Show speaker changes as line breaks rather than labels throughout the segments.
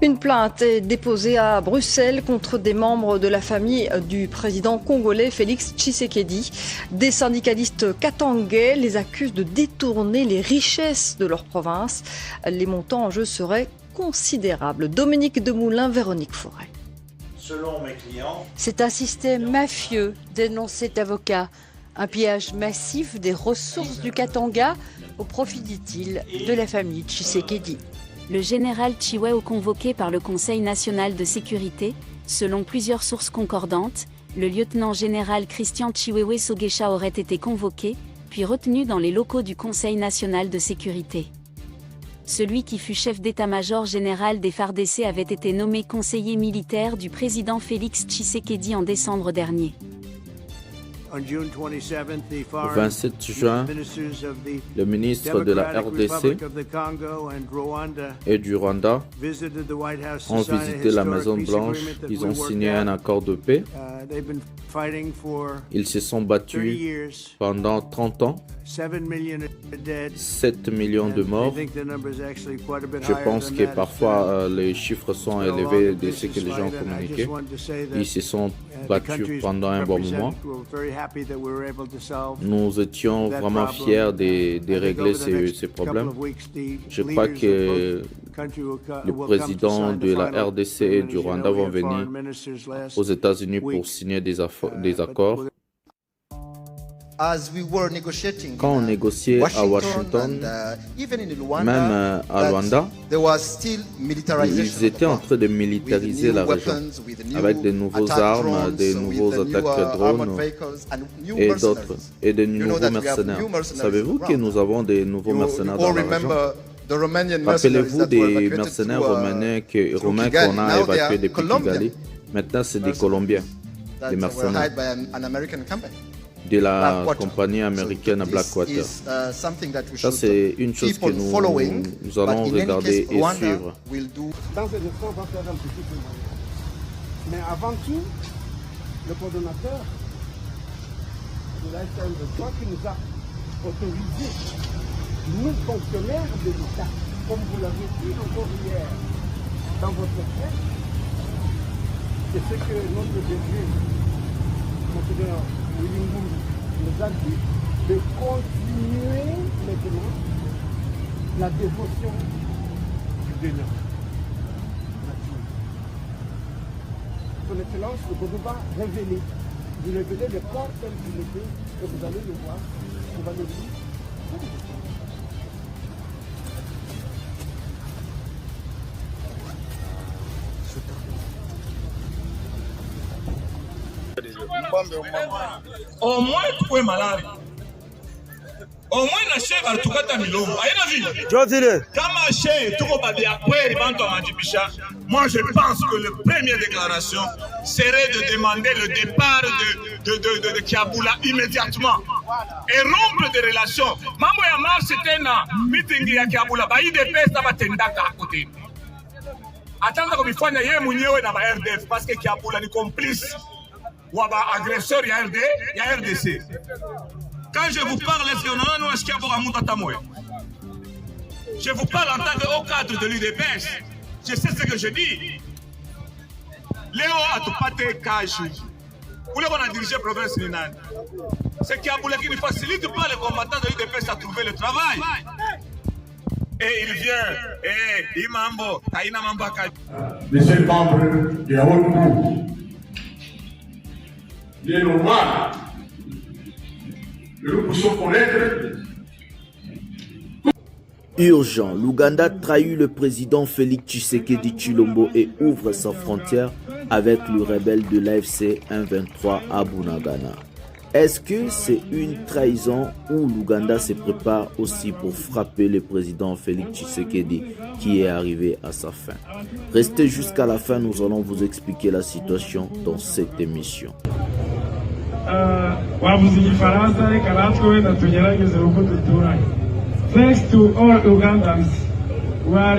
Une plainte est déposée à Bruxelles contre des membres de la famille du président congolais Félix Tshisekedi. Des syndicalistes katangais les accusent de détourner les richesses de leur province. Les montants en jeu seraient considérables. Dominique Demoulin, Véronique Forêt.
Selon mes clients,
c'est un système mafieux, dénonce cet avocat. Un pillage massif des ressources du Katanga au profit, dit-il, de la famille Tshisekedi.
Le général Chiwewe convoqué par le Conseil national de sécurité, selon plusieurs sources concordantes, le lieutenant-général Christian Chiwewe Sogesha aurait été convoqué, puis retenu dans les locaux du Conseil national de sécurité. Celui qui fut chef d'état-major général des FARDC avait été nommé conseiller militaire du président Félix Tshisekedi en décembre dernier.
Le 27 juin, le ministre de la RDC et du Rwanda ont visité la Maison-Blanche. Ils ont signé un accord de paix. Ils se sont battus pendant 30 ans. 7 millions de morts. Je pense que parfois les chiffres sont élevés de ce que les gens communiquaient. Ils se sont battus pendant un bon moment. Nous étions vraiment fiers de régler ces problèmes. Je crois que le président de la RDC et du Rwanda vont venir aux États-Unis pour signer des accords. Quand on négociait à Washington, même à Rwanda, ils étaient en train de militariser la région avec de nouvelles armes, de nouveaux attaques drones et de nouveaux mercenaires. Savez-vous que nous avons des nouveaux mercenaires dans la région? Rappelez-vous des mercenaires romains qu'on a évacués depuis Kigali. Maintenant, c'est des Colombiens, des mercenaires de la compagnie américaine Blackwater. Ça, c'est une chose que nous allons regarder et suivre.
Dans cette instant, on va faire un petit peu. Mais avant tout, le coordonnateur de la SN23 qui nous a autorisé, nous fonctionnaires de l'État, comme vous l'avez dit encore hier dans votre presse, c'est ce que notre DG, Monseigneur Willingham, nous a dit de continuer maintenant la dévotion du Bénin. Son Excellence, le gouvernement va révéler, vous révéler les corps tels qu'ils étaient, et vous allez le voir, vous va le dire.
Au moins tu es malade. Au moins na chef atukata milongo. Aina vile.
Jotile.
Kama chef tuko babi après bantu amajibisha. Moi je pense que la première déclaration serait de demander le départ de Kiabula immédiatement et rompre des relations. Mambo ya mars c'était na meeting ya Kiabula ba IDPS na batendaka à côté. Atanga kubifanya yeye mwenyewe na ba RDF parce que Kiabula ni complice. Ou agresseur, il y a RD, il y a RDC. Quand je vous parle, je vous parle en tant que haut cadre de l'UDPS. Je sais ce que je dis. Léo Atupate Kaji. Vous l'avez dirigé la province Ninan. C'est qui ne facilite pas les combattants de l'UDPS à trouver le travail. Et il vient, et Imambo, Taïna Mambaka.
Monsieur le membre de la haute cour, il est normal que nous puissions connaître.
Urgent, l'Ouganda trahit le président Félix Tshisekedi Tshilombo et ouvre sa frontière avec le rebelle de l'AFC 123 à Bunagana. Est-ce que c'est une trahison ou l'Ouganda se prépare aussi pour frapper le président Félix Tshisekedi qui est arrivé à sa fin? Restez jusqu'à la fin, nous allons vous expliquer la situation dans cette émission.
Thanks to all Ugandans, we are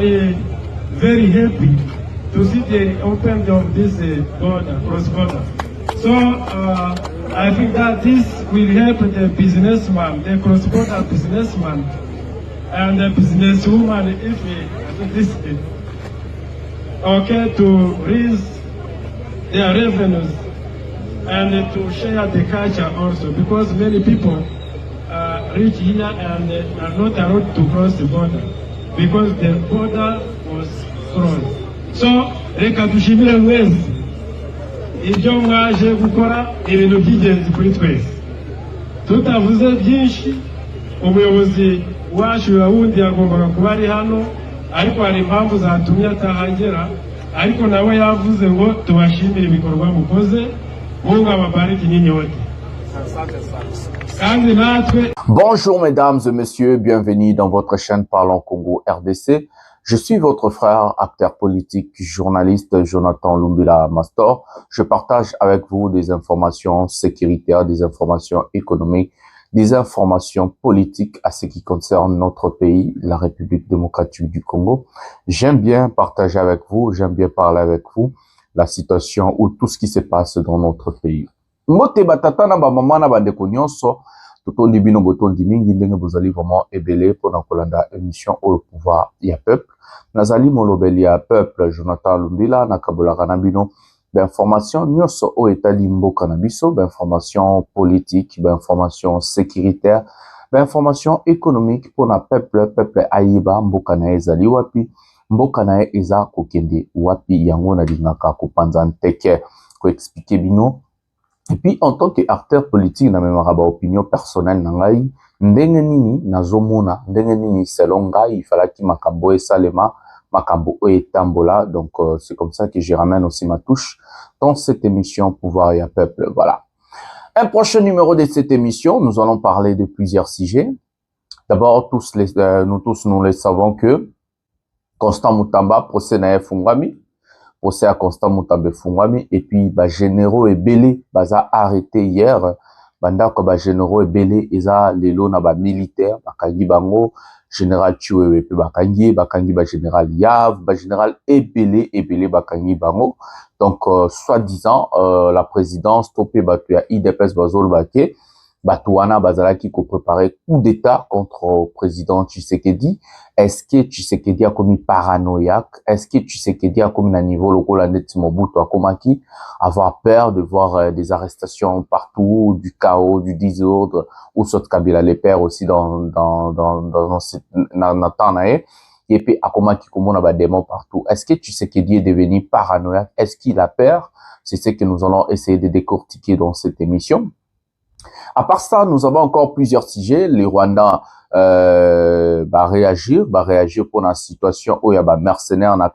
very happy to see the opening of this border, cross border. So I think that this will help the businessman, the cross-border businessman, and the businesswoman if this. okay, to raise their revenues and to share the culture also, because many people reach here and are not allowed to cross the border because the border was crossed. So, reka tushimire mwezi ibyo mwaje gukora ibintu by'ingenzi kuri twese. Tutavuze byinshi, umuyobozi wacu wundi yagombaga kuba ari hano, ariko hari impamvu zatumye atahagera, ariko nawe yavuze ngo tubashimire ibikorwa mukoze, Mungu awabariki nyinyi wote.
Bonjour mesdames et messieurs, bienvenue dans votre chaîne Parlons Congo RDC. Je suis votre frère, acteur politique, journaliste Jonathan Lumbila Mastor. Je partage avec vous des informations sécuritaires, des informations économiques, des informations politiques à ce qui concerne notre pays, la République démocratique du Congo. J'aime bien partager avec vous, j'aime bien parler avec vous la situation ou tout ce qui se passe dans notre pays. Mote batata na ba mama na bandeko nyonso totondi bino botondi mingi ndenge bozali vraiment ebele pona kolanda émission au pouvoir ya peuple nazali molobeli ya peuple Jonathan Lumbila na kabolaka na bino d'information nyonso o etali mboka na biso d'information politique d'information sécuritaire d'information économique pona peuple ayiba mboka na ezali wapi mboka na eza kokende wapi yango na lingaka kopanza nteke ko expliquer bino. Et puis, en tant qu'acteur politique, na même opinion personnelle nangai, ndenge nini nazomona, ndenge nini selon ngai, il fallait qu'il makambo et salema, makambo et tambola. Donc, c'est comme ça que je ramène aussi ma touche dans cette émission Pouvoir et Peuple. Voilà. Un prochain numéro de cette émission, nous allons parler de plusieurs sujets. D'abord, nous les savons que Constant Mutamba, procès na Fungwami, procès à Constant Mutamba Fungwami, et puis généraux et belé baza arrêté hier banda ko généraux et belé eza lelo na militaire bakangi bango général Chiwewe pe bakangi général Yav général ebelé bakangi bango. Donc soi-disant la présidence topé batu ya IDPS bazol bake Batouana bazalaki ko préparer coup d'état contre le président Tshisekedi. Est-ce que Tshisekedi a commis paranoïaque? Est-ce que Tshisekedi a commis un niveau local net Mobutu a commis avoir peur de voir des arrestations partout, du chaos, du désordre, ou soit Kabila les pères aussi dans Natanae. Et puis a commis a des démons partout. Est-ce que Tshisekedi est devenu paranoïaque? Est-ce qu'il a peur? C'est ce que nous allons essayer de décortiquer dans cette émission. À part ça, nous avons encore plusieurs sujets. Les Rwandais réagir pour la situation où il y a des mercenaires dans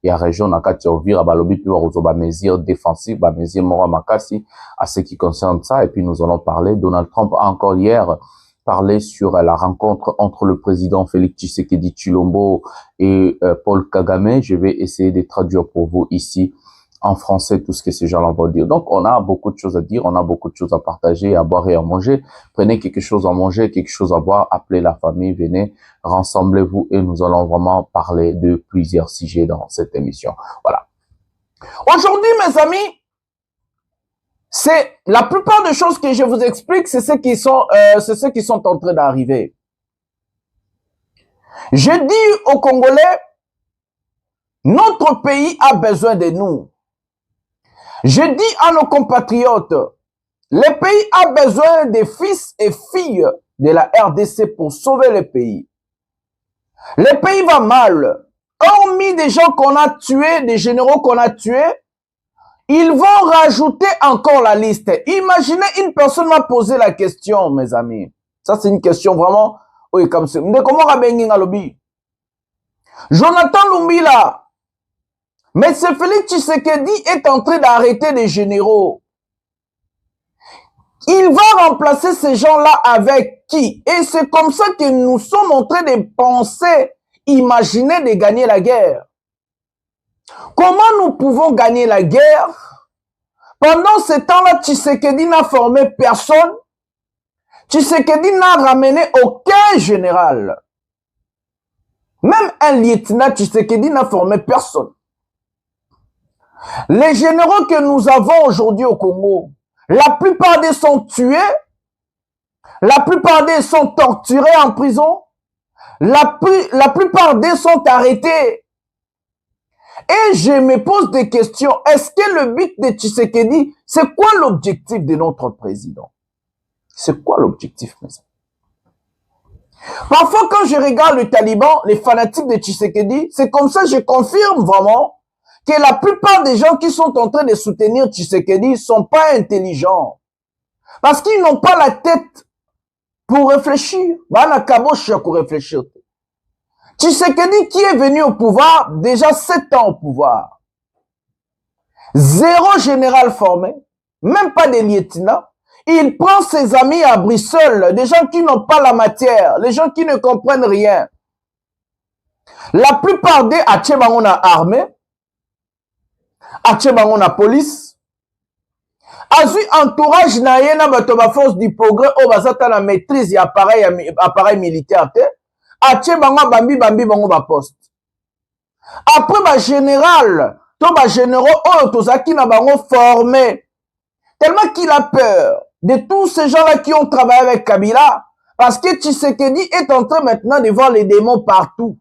la région dans la mesures défensives, mesures morales makasi à ce qui concerne ça. Et puis nous allons parler. Donald Trump a encore hier parlé sur la rencontre entre le président Félix Tshisekedi Tshilombo et Paul Kagame. Je vais essayer de traduire pour vous ici en français tout ce que ces gens-là vont dire. Donc, on a beaucoup de choses à dire, on a beaucoup de choses à partager, à boire et à manger. Prenez quelque chose à manger, quelque chose à boire, appelez la famille, venez, rassemblez-vous et nous allons vraiment parler de plusieurs sujets dans cette émission. Voilà. Aujourd'hui, mes amis, c'est la plupart des choses que je vous explique, c'est ceux qui sont en train d'arriver. Je dis aux Congolais, notre pays a besoin de nous. Je dis à nos compatriotes, le pays a besoin des fils et filles de la RDC pour sauver le pays. Le pays va mal. Hormis des gens qu'on a tués, des généraux qu'on a tués, ils vont rajouter encore la liste. Imaginez, une personne m'a posé la question, mes amis. Ça, c'est une question vraiment, oui, comme ça. Comment Jonathan Lumbila, mais ce Félix Tshisekedi est en train d'arrêter les généraux. Il va remplacer ces gens-là avec qui? Et c'est comme ça que nous sommes en train de penser, imaginer de gagner la guerre. Comment nous pouvons gagner la guerre? Pendant ce temps-là, Tshisekedi n'a formé personne. Tshisekedi n'a ramené aucun général. Même un lieutenant Tshisekedi n'a formé personne. Les généraux que nous avons aujourd'hui au Congo, la plupart d'eux sont tués, la plupart d'eux sont torturés en prison, la plupart d'eux sont arrêtés.
Et je me pose des questions. Est-ce que le but de Tshisekedi, c'est quoi l'objectif de notre président? C'est quoi l'objectif, mes amis? Parfois, quand je regarde le Taliban, les fanatiques de Tshisekedi, c'est comme ça, je confirme vraiment que la plupart des gens qui sont en train de soutenir Tshisekedi ne sont pas intelligents. Parce qu'ils n'ont pas la tête pour réfléchir. Pour réfléchir. Tshisekedi qui est venu au pouvoir, déjà 7 ans au pouvoir. 0 général formé, même pas des lieutenants. Il prend ses amis à Bruxelles, des gens qui n'ont pas la matière, les gens qui ne comprennent rien. La plupart des Atchebangon armée, Atchebangon police, Azu entourage naïena batoba force du progrès au basata la maîtrise et appareil militaire te, Atchebangon bambi bango ba poste. Après ba général, to ba généraux oh tozaki na bango formé, tellement qu'il a peur de tous ces gens-là qui ont travaillé avec Kabila, parce que Tshisekedi est en train maintenant de voir les démons partout.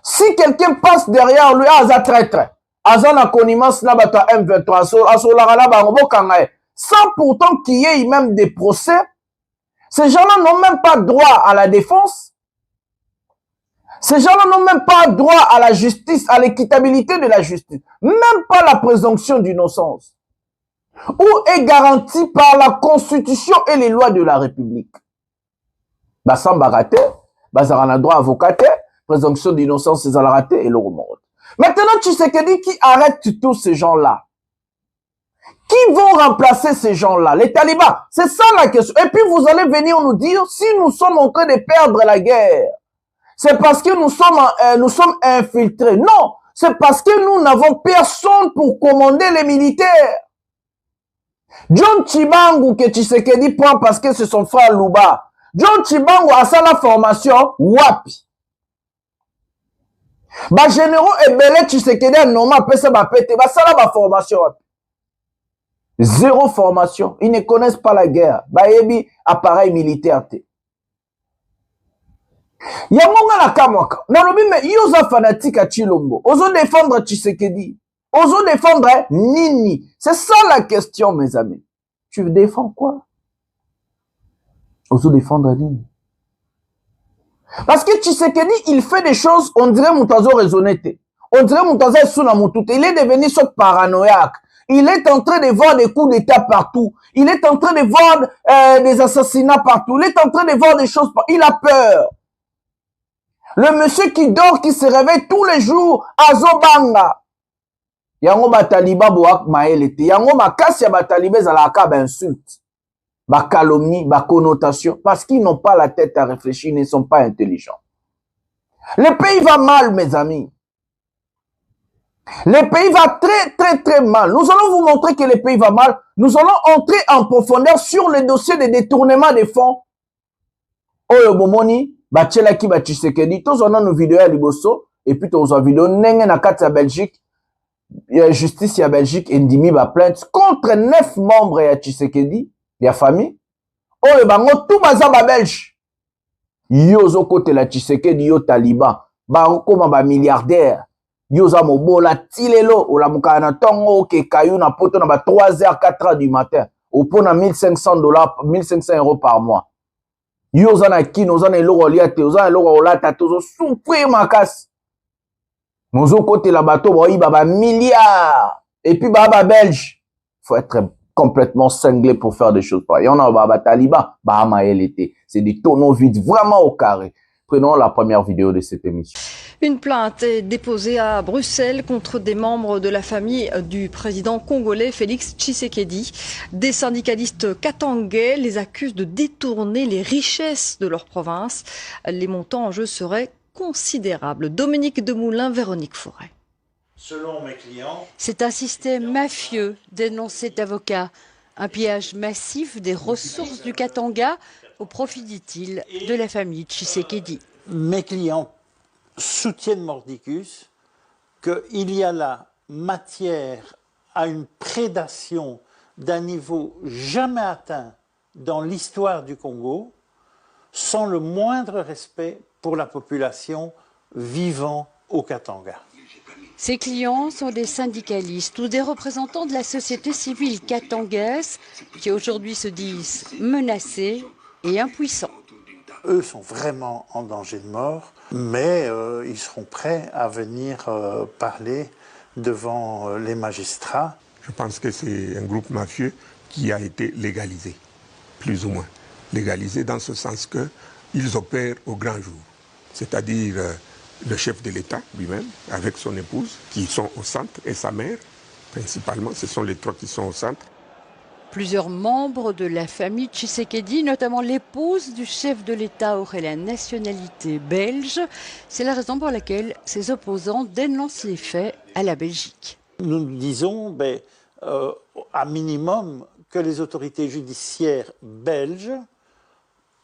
Si quelqu'un passe derrière lui, aza traître, aza na connivence na bata M23, sans pourtant qu'il y ait même des procès, ces gens-là n'ont même pas droit à la défense. Ces gens-là n'ont même pas droit à la justice, à l'équitabilité de la justice, même pas la présomption d'innocence, ou est garantie par la Constitution et les lois de la République. Basamba raté, Bazarana droit avocaté, présomption d'innocence, c'est raté et le remords. Maintenant, Tshisekedi qui arrête tous ces gens-là. Qui vont remplacer ces gens-là? Les talibans. C'est ça la question. Et puis vous allez venir nous dire si nous sommes en train de perdre la guerre. C'est parce que nous sommes infiltrés. Non, c'est parce que nous n'avons personne pour commander les militaires. John Chibangu que Tshisekedi prend parce que c'est son frère Luba. John Chibangu a ça la formation wapi. Ba généraux et belé Tshisekedi non ma pesa ba pété ba ça la formation wapi. 0 formation, ils ne connaissent pas la guerre. Ba yebi appareil militaire te. Yamonga la kamwaka. Nalobi me yoza fanatique à Chilombo. Ozo défendre Tshisekedi. Ozo défendre Nini. C'est ça la question, mes amis. Tu défends quoi? Ozo défendre Nini. Parce que Tshisekedi, il fait des choses, on dirait Moutazo raisonnité. On dirait Moutazo Suna Moutouté. Il est devenu ce paranoïaque. Il est en train de voir des coups d'état partout. Il est en train de voir des assassinats partout. Il est en train de voir des choses partout. Il a peur. Le monsieur qui dort, qui se réveille tous les jours, Azobanga. Yango ba taliba boak maelete. Yango makasi ya ba taliba zalaka ba insulte. Ba calomnie, ba connotation. Parce qu'ils n'ont pas la tête à réfléchir, ils ne sont pas intelligents. Le pays va mal, mes amis. Le pays va très mal. Nous allons vous montrer que le pays va mal. Nous allons entrer en profondeur sur le dossier de détournement des fonds. Oyo bomoni, ba tchela ki ba Tshisekedi. Tous on a nos vidéos à liboso. Et puis tous on a vidéo nenge na kati ya Belgique. Justice ya Belgique endimi ba plainte contre 9 membres ya Tshisekedi, ya famille. Oyo bango tout baza ba Belge. Yo zo kote la Tshisekedi yo taliban. Ba koma ba milliardaire. Yoza mobola tilelo ou la mukana tongo ke kayu na poto na ba 3h 4h du matin au pona $1,500 €, par mois. Yoza na kino za na eloko liate yoza na eloko olata tozo souffrir makas. Mozo kote la bateau ba iba ba milliards et puis ba belge. Faut être complètement cinglé pour faire des choses pareilles. On a ba taliban ba maelete. C'est des tonneaux vides vraiment au carré. Prenons la première vidéo de cette émission.
Une plainte est déposée à Bruxelles contre des membres de la famille du président congolais Félix Tshisekedi. Des syndicalistes katangais les accusent de détourner les richesses de leur province. Les montants en jeu seraient considérables. Dominique Demoulin, Véronique Forêt.
Selon mes clients,
c'est un système mafieux, dénonce cet avocat. Un pillage massif des ressources du Katanga au profit, dit-il, de la famille Tshisekedi.
Mes clients soutiennent mordicus qu'il y a là matière à une prédation d'un niveau jamais atteint dans l'histoire du Congo, sans le moindre respect pour la population vivant au Katanga.
Ses clients sont des syndicalistes ou des représentants de la société civile katangaise qui aujourd'hui se disent menacés et impuissants.
Eux sont vraiment en danger de mort, mais ils seront prêts à venir parler devant les magistrats.
Je pense que c'est un groupe mafieux qui a été légalisé, plus ou moins. Légalisé dans ce sens qu'ils opèrent au grand jour, c'est-à-dire le chef de l'État lui-même, avec son épouse, qui sont au centre, et sa mère, principalement, ce sont les trois qui sont au centre.
Plusieurs membres de la famille Tshisekedi, notamment l'épouse du chef de l'État, aurait la nationalité belge. C'est la raison pour laquelle ses opposants dénoncent les faits à la Belgique.
Nous disons, à minimum, que les autorités judiciaires belges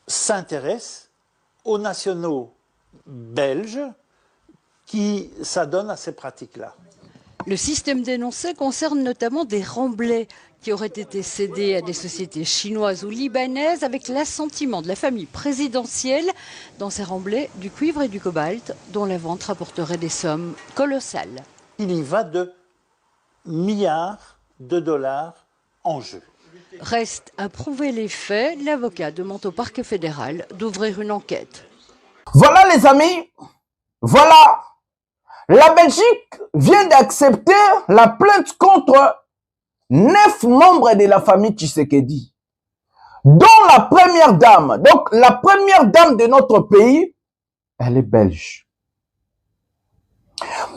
s'intéressent aux nationaux belges qui s'adonnent à ces pratiques-là.
Le système dénoncé concerne notamment des remblais qui auraient été cédés à des sociétés chinoises ou libanaises avec l'assentiment de la famille présidentielle. Dans ces remblais, du cuivre et du cobalt, dont la vente rapporterait des sommes colossales.
Il y va de milliards de dollars en jeu.
Reste à prouver les faits. L'avocat demande au parquet fédéral d'ouvrir une enquête.
Voilà les amis, voilà. La Belgique vient d'accepter la plainte contre 9 membres de la famille Tshisekedi, dont la première dame. Donc la première dame de notre pays, elle est belge.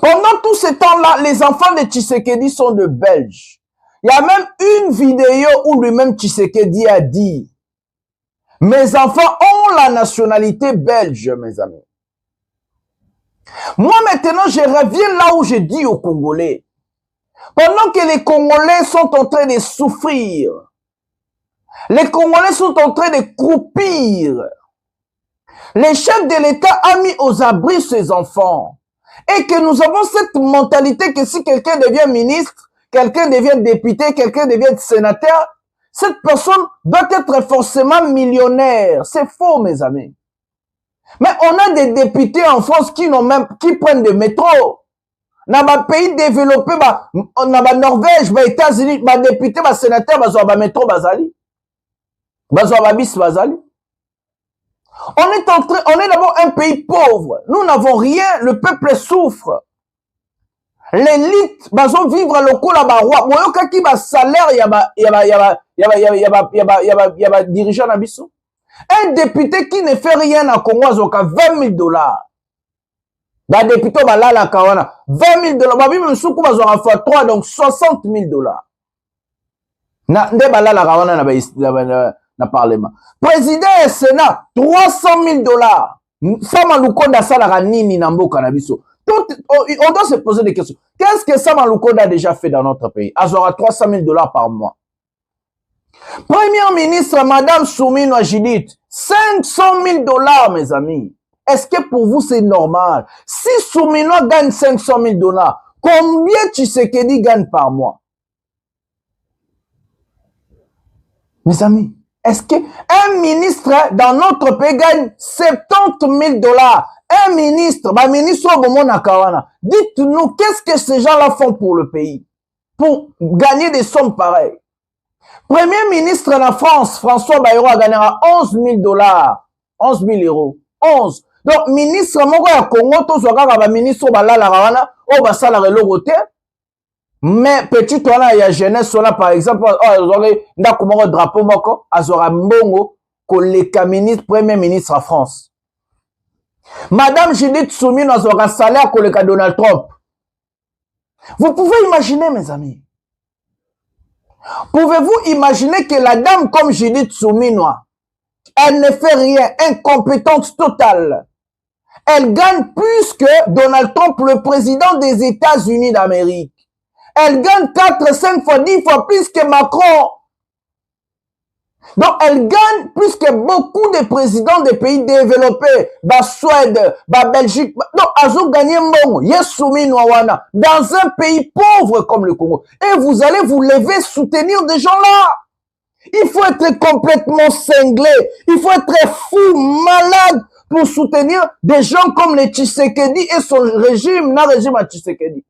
Pendant tout ce temps-là, les enfants de Tshisekedi sont de Belges. Il y a même une vidéo où lui-même Tshisekedi a dit « Mes enfants ont la nationalité belge, mes amis. » Moi maintenant, je reviens là où j'ai dit aux Congolais. Pendant que les Congolais sont en train de souffrir, les Congolais sont en train de croupir, le chef de l'État a mis aux abris ses enfants. Et que nous avons cette mentalité que si quelqu'un devient ministre, quelqu'un devient député, quelqu'un devient sénateur, cette personne doit être forcément millionnaire. C'est faux, mes amis. Mais on a des députés en France qui prennent des métros. Dans les pays développés, on a Norvège, les États-Unis, les députés, les sénateurs, ils ont métro, bazali. Ils ont bis, bazali. On est d'abord un pays pauvre. Nous n'avons rien, le peuple souffre. L'élite, ils ont vivre le coup là-bas. Moyoka qui va salaire, il y a dirigeant à Bissau. Un député qui ne fait rien à Congo, il a 20 000 $. Un député, là, la Kawana, 20 000 $. Babi, même sous coup, ils ont fait 3, donc 60 000 $. Nde bala la Kawana na parlement. Président et Sénat, 300 000 $. Sama Lukonda Salara Nini Nambo Kanabiso. On doit se poser des questions. Qu'est-ce que Sama Lukonda a déjà fait dans notre pays? Azora 300 000 $ par mois. Premier ministre, Madame Soumino Judith, 500 000 $, mes amis. Est-ce que pour vous c'est normal? Si Soumino gagne 500 000 $, combien Tshisekedi gagne par mois? Mes amis, est-ce qu'un ministre dans notre pays gagne 70 000 $? Un ministre, ministre au moment Nakawana, dites-nous qu'est-ce que ces gens-là font pour le pays? Pour gagner des sommes pareilles. Premier ministre en France, François Bayrou a gagné 11 000 $. 11 000 €. 11. Donc, ministre, moko ya Congo, to soka ba ministre balala wana, o basala reloko te. Mais petit wana ya jeunesse wana par exemple, ndako moko drapeau moko, azora mbongo koleka ministre, premier ministre en France. Madame Judith Soumino azora salaire koleka Donald Trump. Vous pouvez imaginer, mes amis. Pouvez-vous imaginer que la dame comme Judith Soumino, elle ne fait rien, incompétente totale. Elle gagne plus que Donald Trump, le président des États-Unis d'Amérique. Elle gagne 4, 5 fois, 10 fois plus que Macron. Donc, elle gagne plus que beaucoup de présidents des pays développés. Suède, Belgique. Donc, elle a gagné dans un pays pauvre comme le Congo. Et vous allez vous lever, soutenir des gens là. Il faut être complètement cinglé. Il faut être fou, malade pour soutenir des gens comme les Tshisekedi et son régime, le régime à Tshisekedi.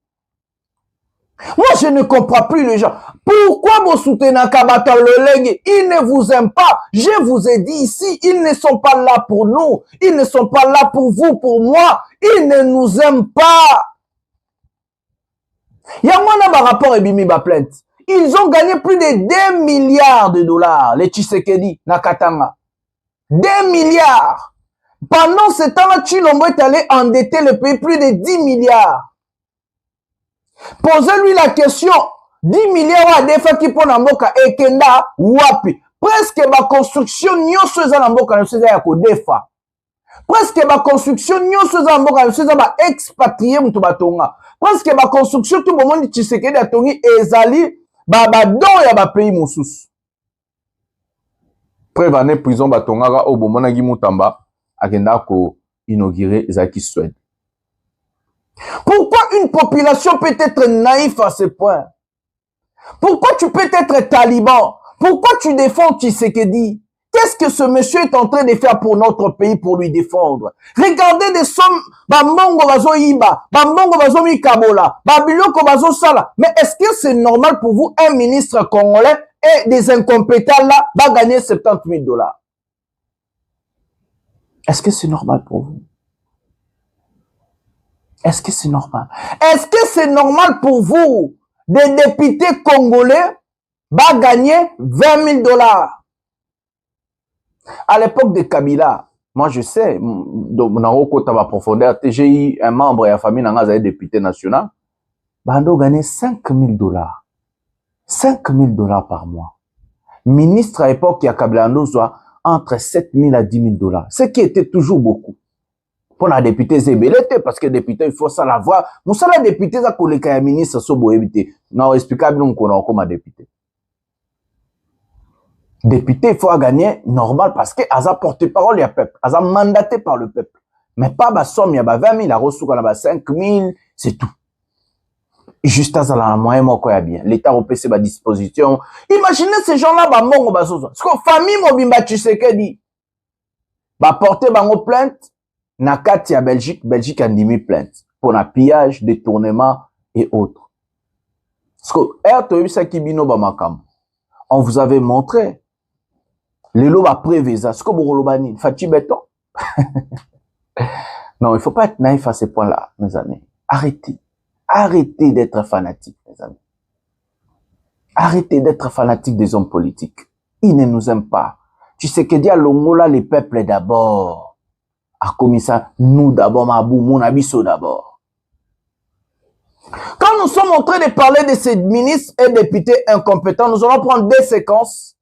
Moi, je ne comprends plus les gens. Pourquoi vous soutenez Kabato Lolenge? Ils ne vous aiment pas. Je vous ai dit ici, ils ne sont pas là pour nous. Ils ne sont pas là pour vous, pour moi. Ils ne nous aiment pas. Il y a un rapport et Bimi plainte. Ils ont gagné plus de 2 milliards de dollars, les Tshisekedi, Nakatanga. 2 milliards. Pendant ce temps-là, Chilombo est allé endetter le pays plus de 10 milliards. Posez-lui la question, 10 milliards à défa qui pour Namboka et Kenda, wapi. Presque ma construction, nyoso za Namboka, nyoso za yako défa. Presque ma construction, nyoso za Namboka, nyoso za ba expatrié mutubatonga. Presque ma construction, tout le monde dit Tshisekedi a tongi ezali, ba don ya ba pays mosusu. Prévané prison batonga au bomona gi mutamba, akenda ko inaugurer Zaki Suède. Pourquoi une population peut être naïve à ce point? Pourquoi tu peux être taliban? Pourquoi tu défends Tshisekedi? Qu'est-ce que ce monsieur est en train de faire pour notre pays, pour lui défendre? Regardez des sommes, Bambongo bazo Iba, Bambongo bazo Mikabola, Babiloko bazo Sala. Mais est-ce que c'est normal pour vous, un ministre congolais et des incompétents là, va gagner 78 $? Est-ce que c'est normal pour vous? Est-ce que c'est normal? Est-ce que c'est normal pour vous, des députés congolais, va gagner 20 000 $? À l'époque de Kabila, moi je sais, j'ai eu un membre de la famille qui député national, Bando gagnait 5 000 $. 5 000 $ par mois. Ministre à l'époque, il y a Kabila soit entre 7 000 à 10 000 $. Ce qui était toujours beaucoup. Pour la députée Zébelete, parce que député, il faut ça la voir. Nous sommes les députés, ça qu'on les ministre, ça éviter. Non, explicable, nous, qu'on a comme député. Député, il faut gagner normal parce que Aza porte-parole, il y a peuple. Aza mandaté par le peuple. Mais pas ma somme, il y a 20 000, la ressource, il y a 5 000, c'est tout. Juste à la moyen, moi, quoi, bien. L'État européen, c'est ma disposition. Imaginez ces gens-là, bah, mon, bah, parce que famille, mobimba, tu sais qu'elle dit. Bah, porter, bah, mon plainte. Nakati à Belgique a mis plainte pour un pillage, détournement et autres. Parce que on vous avait montré les lots à prévisa. Ce que vous avez Fati béton. Non, il faut pas être naïf à ce point-là, mes amis. Arrêtez. Arrêtez d'être fanatique, mes amis. Arrêtez d'être fanatique des hommes politiques. Ils ne nous aiment pas. Tu sais que dire l'ongola, les peuples d'abord. A commis ça, nous d'abord, Mabou, mon abisso d'abord. Quand nous sommes en train de parler de ces ministres et députés incompétents, nous allons prendre 2 séquences.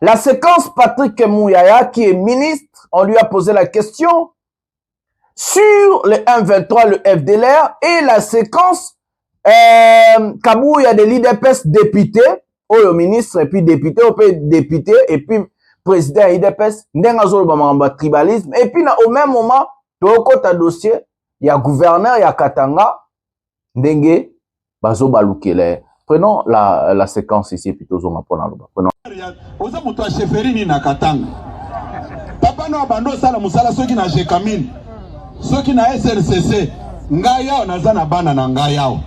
La séquence Patrick Mouyaya, qui est ministre, on lui a posé la question sur le 1-23, le FDLR, et la séquence Kabou, il y a des l'IDPS députés, ou le ministre, et puis député, et puis président IDPS, tribalisme, et puis au même moment, au dossier, il y a gouverneur, il y a Katanga, Ndenge, Bazo Baloukele. Prenons la séquence ici, plutôt prenons.
Oza muto a cheferi ni na Katanga. Papa no abando sala musala soki na Jekamine. Soki na SLCC. Ngaya na zana bana na ngaya.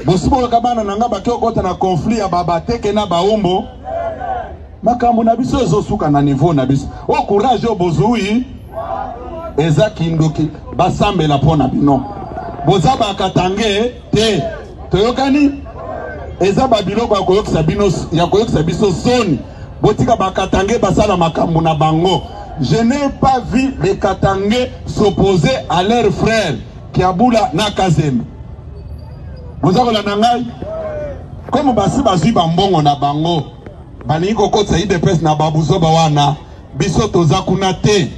Bosibo kabana na ngaba ke okota na conflit ya baba teke na baumbo. Makambo na biso ezosuka na niveau na biso. O courage obozui. Eza kindoki basambela pona bino. Boza ba Katange te. Toyokani eza babiloko ya koyokisa biso zone botika bakatange basala makambo na bango. Je n'ai pas vu les Katangais s'opposer à leurs frères Kiabula na Kazembe. Bozakola na ngai comme basi bazwi bambongo na bango balingi kokotisa IDPS na babuzoba wana biso toza kuna te.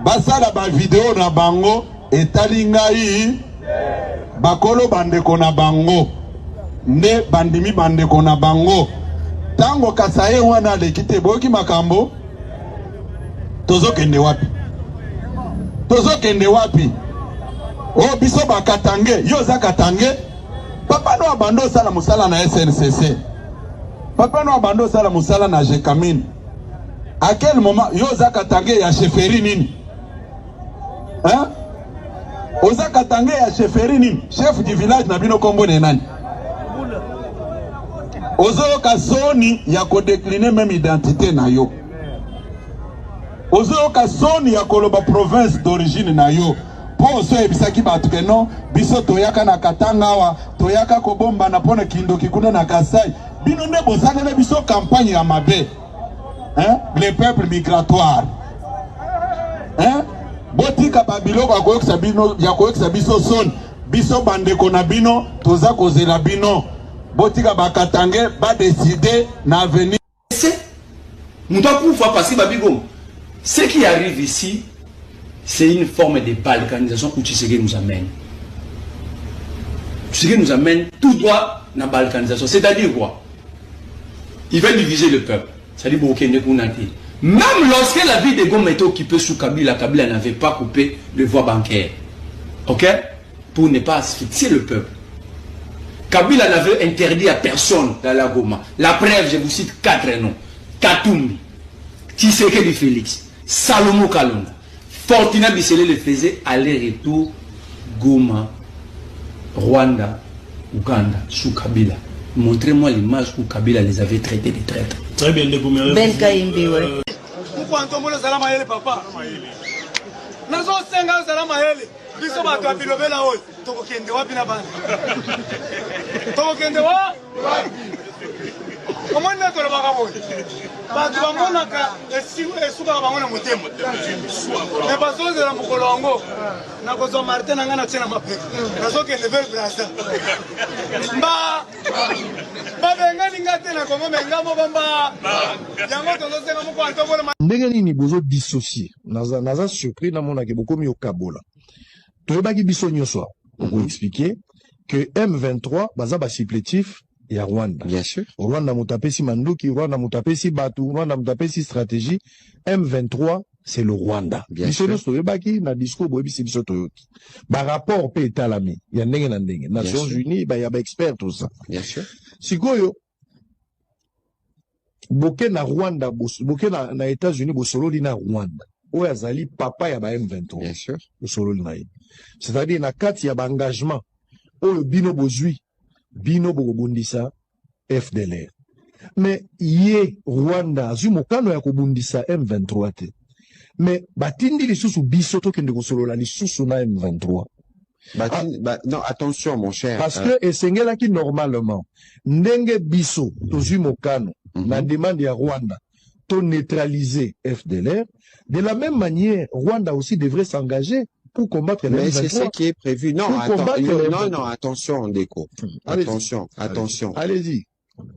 Basala ba video na bango etali ngai bakolo bandeko na bango nde bandimi bandeko na bango tango kasaye wana lekite boki makambo tozokende wapi o biso bakatange yo za katange papa no abando sala musala na SNCC papa no abando sala musala na Jekamine. À quel moment yo za katange ya cheferi nini hein oza katange ya cheferi nini chef du village na bino kombo ne nani Ozoyoka soni ya kodécliner même identité na yo. Ozoyoka soni ya koloba province d'origine na yo. Po so ebisaki batu ke non, biso toyaka na Katanga wa, toyaka kobomba na pona Kindoki kuna na Kasai. Bino ne bosana biso campagne ya mabe. Hein? Les peuples migratoires. Hein? Botika babiloko akoyokisa bino, yakoyokisa biso son, biso bandeko na bino, toza kozela bino. Botika bakatange ba décider na avenir.
Nous devons pouvoir passer Babigom. Ce qui arrive ici, c'est une forme de balkanisation où Tshisekedi nous amène. Tshisekedi nous amène tout droit dans la balkanisation. C'est-à-dire quoi? Il veut diviser le peuple. C'est-à-dire même lorsque la ville de Goma était occupée sous Kabila, Kabila n'avait pas coupé le voie bancaire. Ok? Pour ne pas asphyxier le peuple. Kabila n'avait interdit à personne dans la Goma. La preuve, je vous cite 4 noms. Katumbi, Tshisekedi Félix, Salomo Kalonda, Fortuna Bissele le faisait aller-retour Goma, Rwanda, Ouganda, sous Kabila. Montrez-moi l'image où Kabila les avait traités de traîtres.
Très bien, de Boumer.
Ben Kaimbi, ouais.
Pourquoi on salama yele papa? Nazo senga salama yele. Biso ba Kabila bela oi. Toko kende wapi na bana? Toko kende wa? Comment on a fait le bagage? Parce que on a que suba bangona mutembo. Mais parce que la mukolongo na kozo Martin ngana tena mapeka. Nazo ke level brasa. Ba benga ninga tena komo menga mo bamba. Yango tozo senga mo kwanto bola.
Ndenge nini bozo dissocier. Naza surpris na mona ke bokomi okabola. Toyebaki biso nyoswa. Pour expliquer que M23 baza ba supplétif et à Rwanda.
Bien sûr.
Rwanda Moutapesi Manduki, Rwanda Moutapesi Batu, Rwanda Moutapesi Stratégie. M23, c'est le Rwanda.
Bien sûr.
Na discours boebi c'est biso toyoki. Ba rapport pe etalami. Ya ndenge na ndenge. Nations Unies, ba ya ba expert tout ça.
Bien sûr.
Sikoyo boke na Rwanda, boke na États-Unis bosololi na Rwanda. Oya zali papa ya ba M23.
Bien sûr.
Bosololi na ye. C'est-à-dire na kati ya ba engagement oyo bino bozui bino bokobundisa FDLR. Mais ye Rwanda azu mokano ya kobundisa M23 te. Mais batindi lisusu biso tokende kosolola lisusu na M23.
Non, attention mon cher.
Parce que esengelaki normalement ndenge biso tozui mokano na demande ya Rwanda to neutraliser FDLR, de la même manière Rwanda aussi devrait s'engager pour combattre
mais
les
c'est ce qui est prévu. Non, attention, Ndeko. Attention.
Allez-y.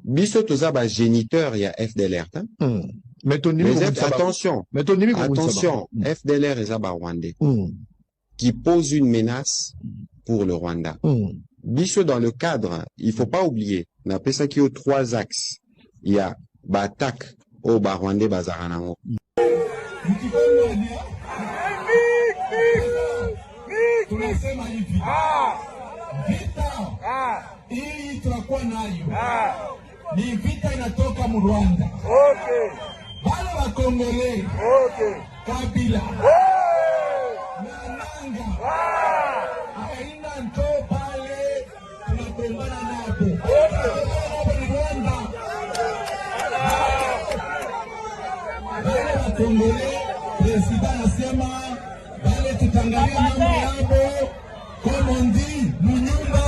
Biso toza ba géniteur ya FDLR.
Mais
attention. FDLR est ba Rwandais. Qui pose une menace pour le Rwanda. Biso dans le cadre, il faut pas oublier, on appelle ça qui a 3 axes. Il y a ba attaque au ba Rwandais bazaranango.
Tunasema hivi vita hii tunakuwa nayo ni vita inatoka mu Rwanda. Wale wa Kongole Kabila Nananga aina nto pale tunapambana nabo Rwanda. Wale wa Kongole president anasema wale tutangalia mambo yabo comme on dit munyumba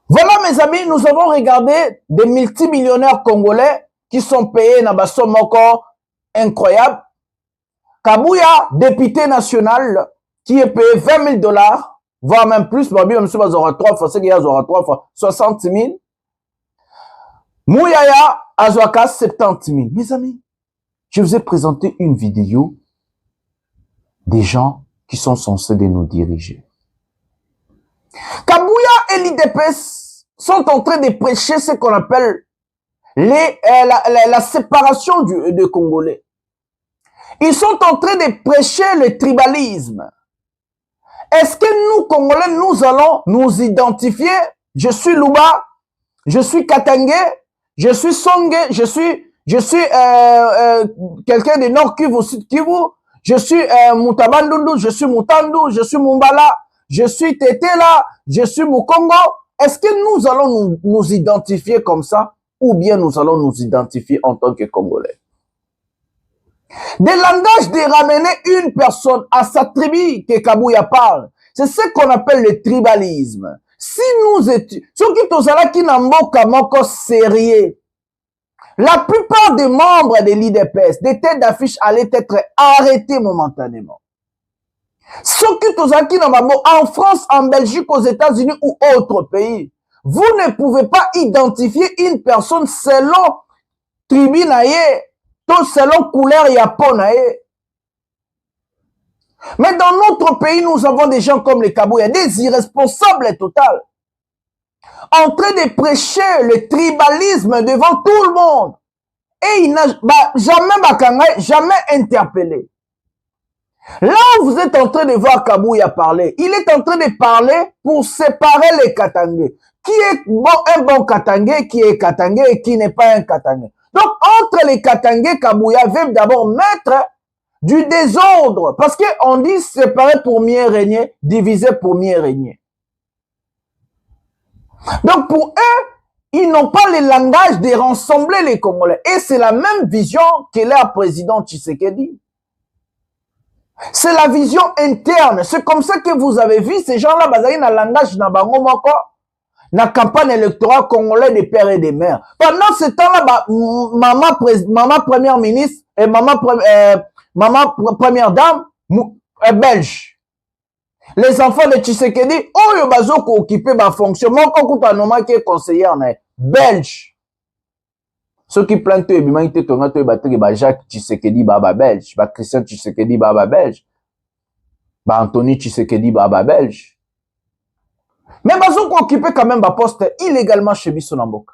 Voilà mes amis, nous avons regardé des multimillionnaires congolais qui sont payés dans la somme encore incroyable. Kabouya, député national, qui est payé $20 000, voire même plus, même si vous aurez 3 fois, c'est qu'il y a 3 fois 60 000. Mouyaya, Azwaka, 70 000. Mes amis, je vous ai présenté une vidéo des gens qui sont censés de nous diriger. Kabouya et l'IDPS sont en train de prêcher ce qu'on appelle la séparation des Congolais. Ils sont en train de prêcher le tribalisme. Est-ce que nous, Congolais, nous allons nous identifier? Je suis Luba, je suis Katangé, je suis Songé, je suis quelqu'un de Nord Kivu, Sud Kivu, je suis Mutabandundu, je suis Mutandu, je suis Mumbala, je suis Tété là, je suis Mukongo. Est-ce que nous allons nous identifier comme ça ou bien nous allons nous identifier en tant que Congolais? Des langages de ramener une personne à sa tribu que Kabouya parle, c'est ce qu'on appelle le tribalisme. Si nous étions, ceux qui n'ont pas sérieux, la plupart des membres de l'IDPS, des têtes d'affiche allaient être arrêtés momentanément. Ceux qui n'ont pas en France, en Belgique, aux États-Unis ou autres pays, vous ne pouvez pas identifier une personne selon tribu naïe, selon couleur japonaise. Mais dans notre pays, nous avons des gens comme les Kabouya, des irresponsables totaux, en train de prêcher le tribalisme devant tout le monde. Et il n'a jamais interpellé. Là où vous êtes en train de voir Kabouya parler, il est en train de parler pour séparer les Katangais. Qui est un bon Katangais, qui est Katangais et qui n'est pas un Katangais. Donc, entre les Katangais, Kabouya veut d'abord mettre du désordre. Parce qu'on dit séparer pour mieux régner, diviser pour mieux régner. Donc, pour eux, ils n'ont pas le langage de rassembler les Congolais. Et c'est la même vision que leur président Tshisekedi. C'est la vision interne. C'est comme ça que vous avez vu ces gens-là, ils ont un langage dans la campagne électorale congolaise des pères et des mères. Pendant ce temps-là, maman première ministre et maman première dame belge. Les enfants de Tshisekedi, oh, ils ont occupé ma fonction. Moi, quand qui est conseiller belge. Ceux qui plaignent, Jacques Tshisekedi, baba belge. Christian Tshisekedi, baba belge. Anthony Tshisekedi, baba belge. Mais ils ont occupé quand même un poste illégalement chez Bissonamboka.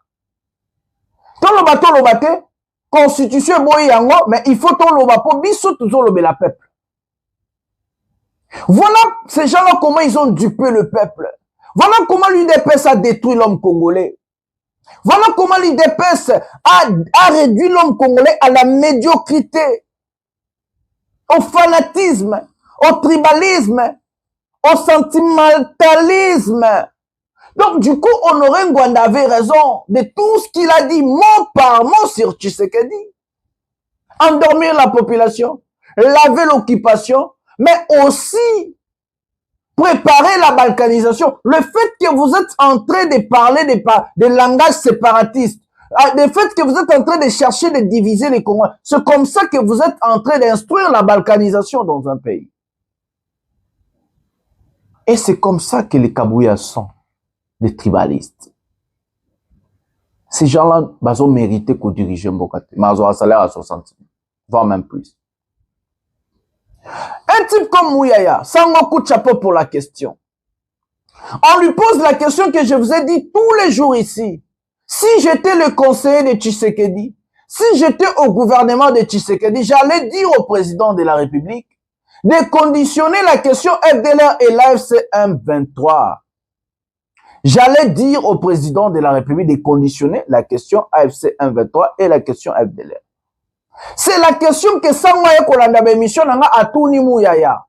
Tolobate, constitution boy yango, mais il faut tolobapo, biso toujours le la peuple. Voilà ces gens-là comment ils ont dupé le peuple. Voilà comment l'UDPS a détruit l'homme congolais. Voilà comment l'UDPS a réduit l'homme congolais à la médiocrité, au fanatisme, au tribalisme, au sentimentalisme. Donc, du coup, Honoré Ngwanda avait raison de tout ce qu'il a dit, mot par mot sur Tshisekedi. Endormir la population, laver l'occupation, mais aussi préparer la balkanisation. Le fait que vous êtes en train de parler des langages séparatistes, le fait que vous êtes en train de chercher de diviser les Congolais, c'est comme ça que vous êtes en train d'instruire la balkanisation dans un pays. Et c'est comme ça que les Kabouya sont, des tribalistes. Ces gens-là, ils ont mérité qu'on dirige un Mbokate. Mais ils ont un salaire à 60 000, voire même plus. Un type comme Mouyaya, sans un coup de chapeau pour la question. On lui pose la question que je vous ai dit tous les jours ici. Si j'étais le conseiller de Tshisekedi, si j'étais au gouvernement de Tshisekedi, j'allais dire au président de la République de conditionner la question FDLR et l'AFC M23. J'allais dire au président de la République de conditionner la question AFC M23 et la question FDLR. C'est la question que Sangwaye Kolanda Bémission n'a à Touni Mouyaya.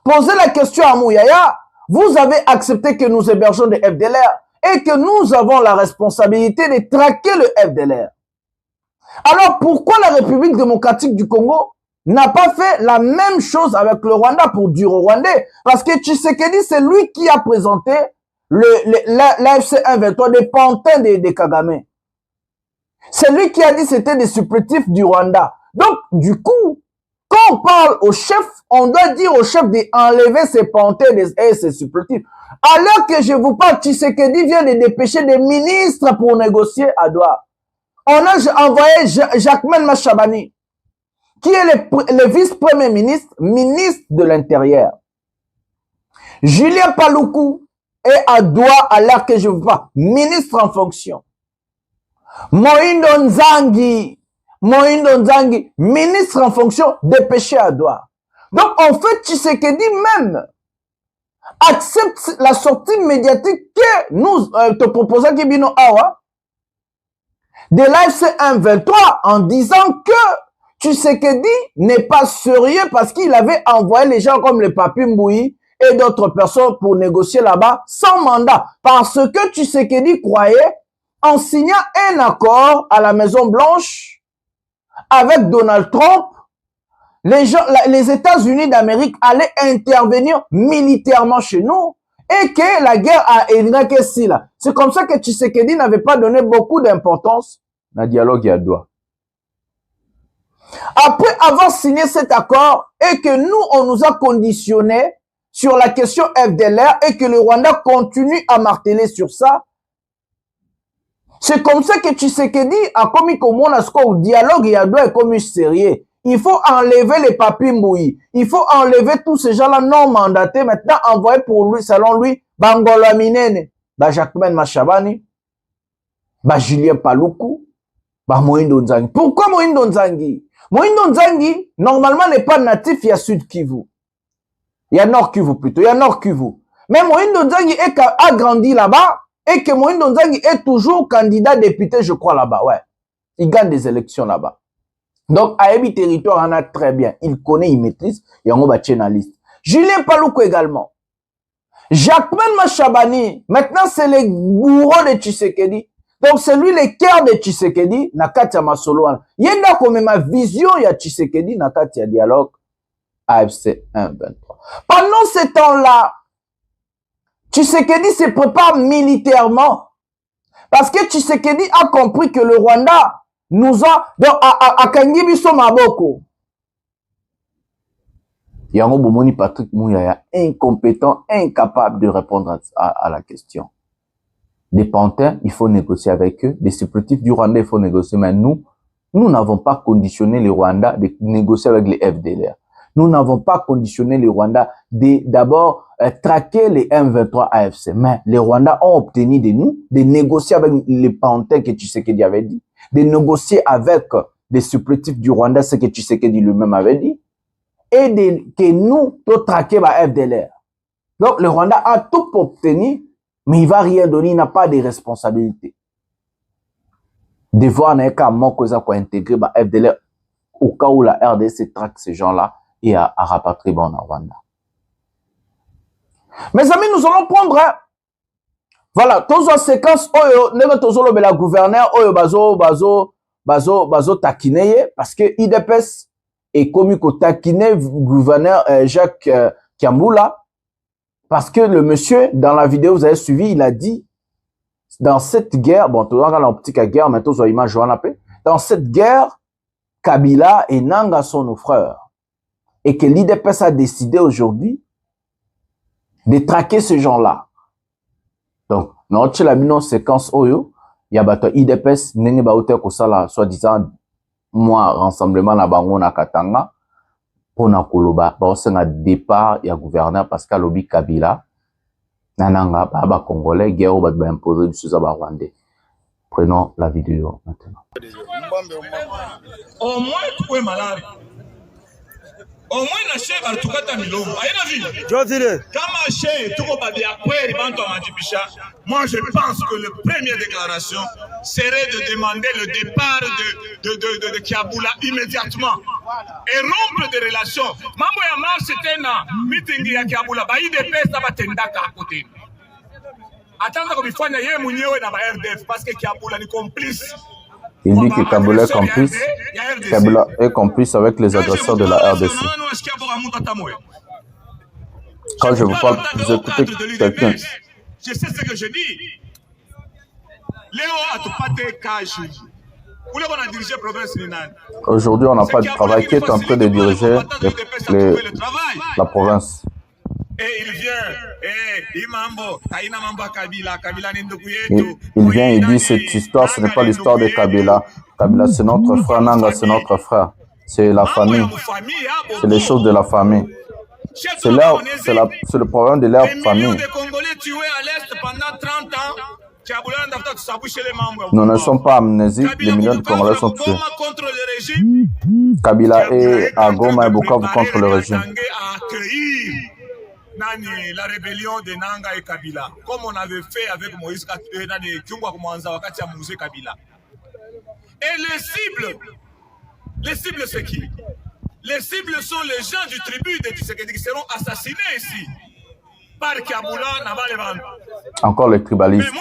Posez la question à Mouyaya, vous avez accepté que nous hébergeons des FDLR et que nous avons la responsabilité de traquer le FDLR. Alors pourquoi la République démocratique du Congo n'a pas fait la même chose avec le Rwanda pour dire au Rwandais? Parce que Tshisekedi, c'est lui qui a présenté l'AFC 123 des pantins de Kagame. C'est lui qui a dit que c'était des supplétifs du Rwanda. Donc, du coup, quand on parle au chef, on doit dire au chef d'enlever ses pantins et ses supplétifs. Alors que je vous parle, Tshisekedi vient de dépêcher des ministres pour négocier à Douala. On a envoyé Jacquemain Machabani, qui est le vice-premier ministre, ministre de l'Intérieur. Julien Paluku est à Douala, à l'heure que je vous parle, ministre en fonction. Moïndo Nzangi, ministre en fonction, dépêché à Douala. Donc, en fait, Tshisekedi même accepte la sortie médiatique que nous te proposons Kibino Awa de l'AFC 123 en disant que Tshisekedi n'est pas sérieux parce qu'il avait envoyé les gens comme le Papi Mbouyi et d'autres personnes pour négocier là-bas sans mandat. Parce que Tshisekedi croyait, en signant un accord à la Maison Blanche avec Donald Trump, les États-Unis d'Amérique allaient intervenir militairement chez nous et que la guerre a énervé là. C'est comme ça que Tshisekedi n'avait pas donné beaucoup d'importance dans le dialogue à Doha. Après avoir signé cet accord et que nous, on nous a conditionné sur la question FDLR et que le Rwanda continue à marteler sur ça, c'est comme ça que Tshisekedi a commis comme on a ce qu'au dialogue et à Doha est commis sérieux. Il faut enlever les papiers mouillés. Il faut enlever tous ces gens-là non mandatés. Maintenant, envoyer pour lui, selon lui, Bangola Minene, Jacquemin Machabani, Julien Paluku, Moïndo Nzangi. Pourquoi Moïndo Nzangi? Moïndo Nzangi, normalement, n'est pas natif, il y a Sud Kivu. Il y a Nord Kivu plutôt, il y a Nord Kivu. Mais Moïndo Nzangi a grandi là-bas et que Moïndo Nzangi est toujours candidat député, je crois, là-bas. Ouais. Il gagne des élections là-bas. Donc, Aébi Territoire en a très bien. Il connaît, il maîtrise. Il y a un liste. Julien Paluku également. Jacquemin Machabani. Maintenant, c'est le bourreau de Tshisekedi. Donc, c'est lui le cœur de Tshisekedi. Nakatia Masoloan. Il y a comme ma vision, il y a Tshisekedi, Nakatia dialogue. AFC 1-23. Pendant ce temps-là, Tshisekedi se prépare militairement. Parce que Tshisekedi a compris que le Rwanda nous a, donc, à Kangibiso Maboko. Yango Bomoni Patrick Mouyaya, incompétent, incapable de répondre à la question. Des pantins, il faut négocier avec eux. Des supplétifs du Rwanda, il faut négocier. Mais nous n'avons pas conditionné les Rwandais de négocier avec les FDLR. Nous n'avons pas conditionné les Rwandais d'abord traquer les M23 AFC. Mais les Rwandais ont obtenu de nous de négocier avec les pantins que Tshisekedi avait dit. De négocier avec des supplétifs du Rwanda, ce que Tshisekedi lui-même avait dit, et que nous, nous traquer la FDLR. Donc, le Rwanda a tout obtenu, mais il va rien donner, il n'a pas de responsabilité. Devoir n'est qu'à Mokoza pour intégrer la FDLR au cas où la RDC traque ces gens-là et à rapatrier en Rwanda. Mes amis, nous allons prendre voilà, tous les séquences, la gouverneur, bazo takineye, parce que IDPS est commis qu'au takiné gouverneur Jacques Kiambula, parce que le monsieur, dans la vidéo, vous avez suivi, il a dit, dans cette guerre, bon, tout le monde a l'optique à guerre, mais tous les images, dans cette guerre, Kabila et Nanga sont nos frères. Et que l'IDPS a décidé aujourd'hui de traquer ces gens-là. Donc, notre la séquence Oyo, il y a bato IDPS, nene baote kosala, soi-disant, moi, rassemblement na bango na Katanga, pour na koloba, c'est un départ, il y a gouverneur Pascal Obi Kabila, nananga, baba congolais, guerre ou ba imposer du Suzaba Rwandais. Prenons la vidéo maintenant.
Au moins, tu es malade. Au moins, la chèvre a tout à Milombo. Kama chèvre, tout le monde moi, je pense que la première déclaration serait de demander le départ de Kiabula immédiatement et rompre des relations. Mambo ya mars, c'était un meeting ya Kiabula. Ba IDPS na batendaka à côté. Attends comme il faut na yé mounyewe na ba RDF parce que Kiabula est complice.
Il dit que Kabila est complice avec les agresseurs de la RDC. Quand je vous parle, vous écoutez quelqu'un.
Je sais ce que je dis. Léo Atupate Kaji.
Aujourd'hui, on n'a pas de travail. Qui est en train de diriger la province?
Et il vient,
il dit cette histoire, ce n'est pas l'histoire de Kabila. Kabila, c'est notre frère, Nanga, c'est notre frère. C'est la famille. C'est les choses de la famille. C'est le problème de leur famille. Nous ne sommes pas amnésiques, les millions de Congolais sont tués. Kabila est à Goma et Bukavu contre le régime.
La rébellion de Nanga et Kabila, comme on avait fait avec Moïse Kabila. Et les cibles c'est qui? Les cibles sont les gens du tribu de Tshisekedi qui seront assassinés ici.
Encore le tribalisme.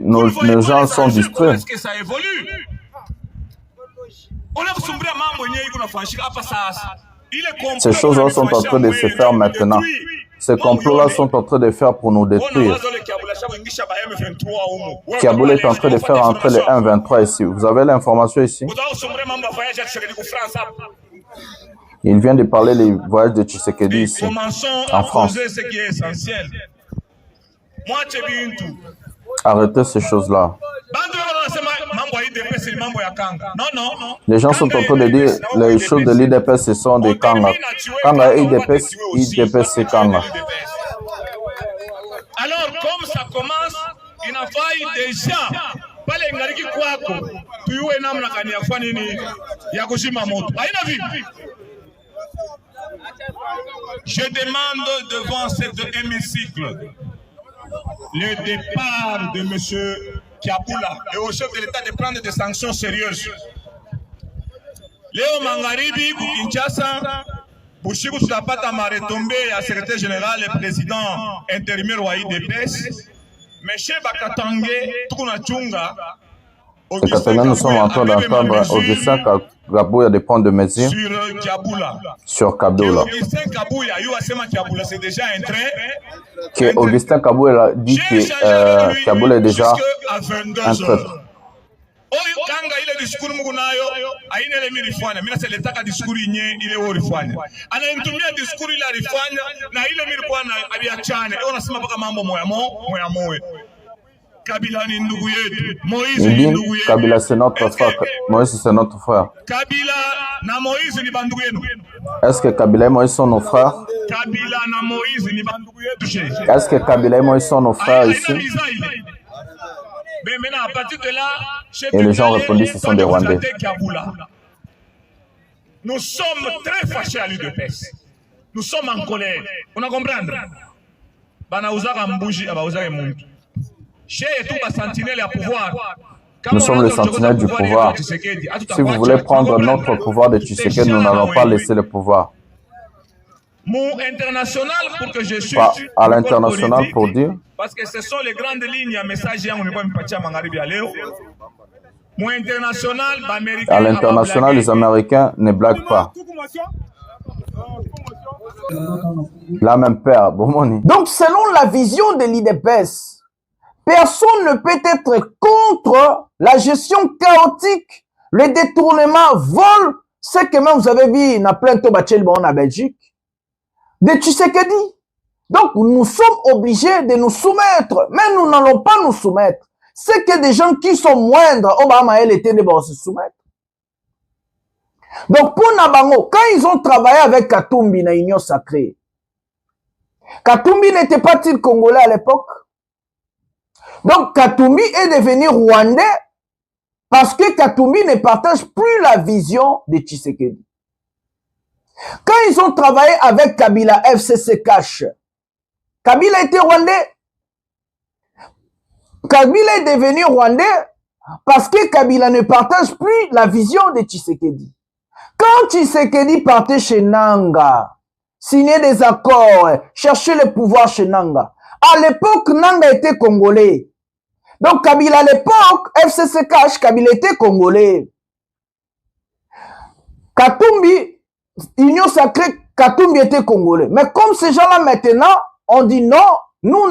Nos gens sont distraits. Ces choses-là sont en train de se faire maintenant. Ces complots-là sont en train de faire pour nous détruire. Kiaboula est en train de faire entrer les 1-23 ici. Vous avez l'information ici? Il vient de parler des voyages de Tshisekedi ici, en France. Arrêtez ces choses-là. Les gens sont en train de dire les choses de l'IDPS, ce sont des Kanga. Kanga et IDPS, IDPS c'est Kanga.
Alors, comme ça commence, il n'a pas déjà. Je demande devant cet hémicycle le départ de M. Kiaboula et au chef de l'État de prendre des sanctions sérieuses. Léo Mangaribi, Kinshasa, Bouchigou Tulapata m'a retombé à secrétaire général et président intérimaire au IDPS. M. Bakatangue, Tukunachunga.
Nous sommes en train d'entendre Augustin Kabouya de prendre des mesures sur Kabouya. Que Augustin Kabouya a dit que Kabouya est déjà un traître. Il dit Kabila c'est notre frère, Moïse c'est notre frère. Est-ce que Kabila et Moïse sont nos frères? Est-ce que Kabila et Moïse sont nos frères ici? Et les gens répondent ce sont des Rwandais.
Nous sommes très fâchés à l'UDPS. Nous sommes en colère. On a compris?
Nous sommes les sentinelles du pouvoir. Si vous voulez prendre notre pouvoir de Tshisekedi, nous n'allons pas laisser le pouvoir. Pas à l'international pour dire.
Parce que ce sont les grandes lignes à message.
À l'international, les Américains ne blaguent pas. La même paire, Bomoni. Donc, selon la vision de l'IDPS, personne ne peut être contre la gestion chaotique, le détournement, vol, ce que même vous avez vu dans plein de bachel en Belgique, de Tshisekedi. Donc, nous sommes obligés de nous soumettre, mais nous n'allons pas nous soumettre. C'est que des gens qui sont moindres, Obama et l'été, vont se soumettre. Donc, pour Nabango, quand ils ont travaillé avec Katumbi dans l'Union Sacrée, Katumbi n'était pas-il Congolais à l'époque? Donc, Katumbi est devenu Rwandais parce que Katumbi ne partage plus la vision de Tshisekedi. Quand ils ont travaillé avec Kabila, FCC Cash, Kabila était Rwandais. Kabila est devenu Rwandais parce que Kabila ne partage plus la vision de Tshisekedi. Quand Tshisekedi partait chez Nanga, signer des accords, chercher le pouvoir chez Nanga, à l'époque, Nanga était congolais. Donc, Kabila à l'époque, FCC Cash, Kabila était congolais. Katumbi, Union Sacrée, Katumbi était congolais. Mais comme ces gens-là maintenant, on dit non, nous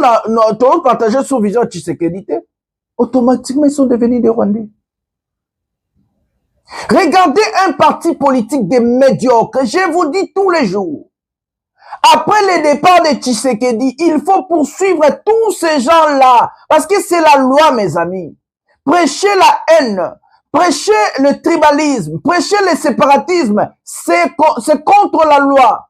devons partager sous vision de Tshisekedi, automatiquement, ils sont devenus des Rwandais. Regardez un parti politique des médiocres, je vous dis tous les jours. Après le départ de Tshisekedi, il faut poursuivre tous ces gens-là. Parce que c'est la loi, mes amis. Prêcher la haine, prêcher le tribalisme, prêcher le séparatisme, c'est contre la loi.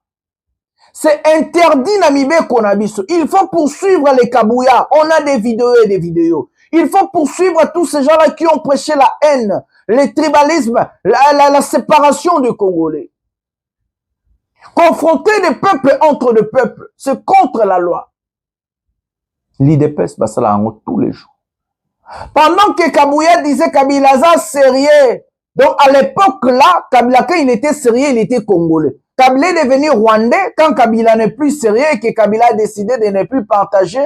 C'est interdit Namibé Konabiso. Il faut poursuivre les Kabouya. On a des vidéos et des vidéos. Il faut poursuivre tous ces gens-là qui ont prêché la haine, le tribalisme, la séparation des Congolais. Confronter des peuples entre les peuples, c'est contre la loi. L'IDPS, ça là tous les jours. Pendant que Kabouya disait Kabila sérieux, donc à l'époque là, Kabila quand il était sérieux, il était congolais. Kabila est devenu rwandais quand Kabila n'est plus sérieux et que Kabila a décidé de ne plus partager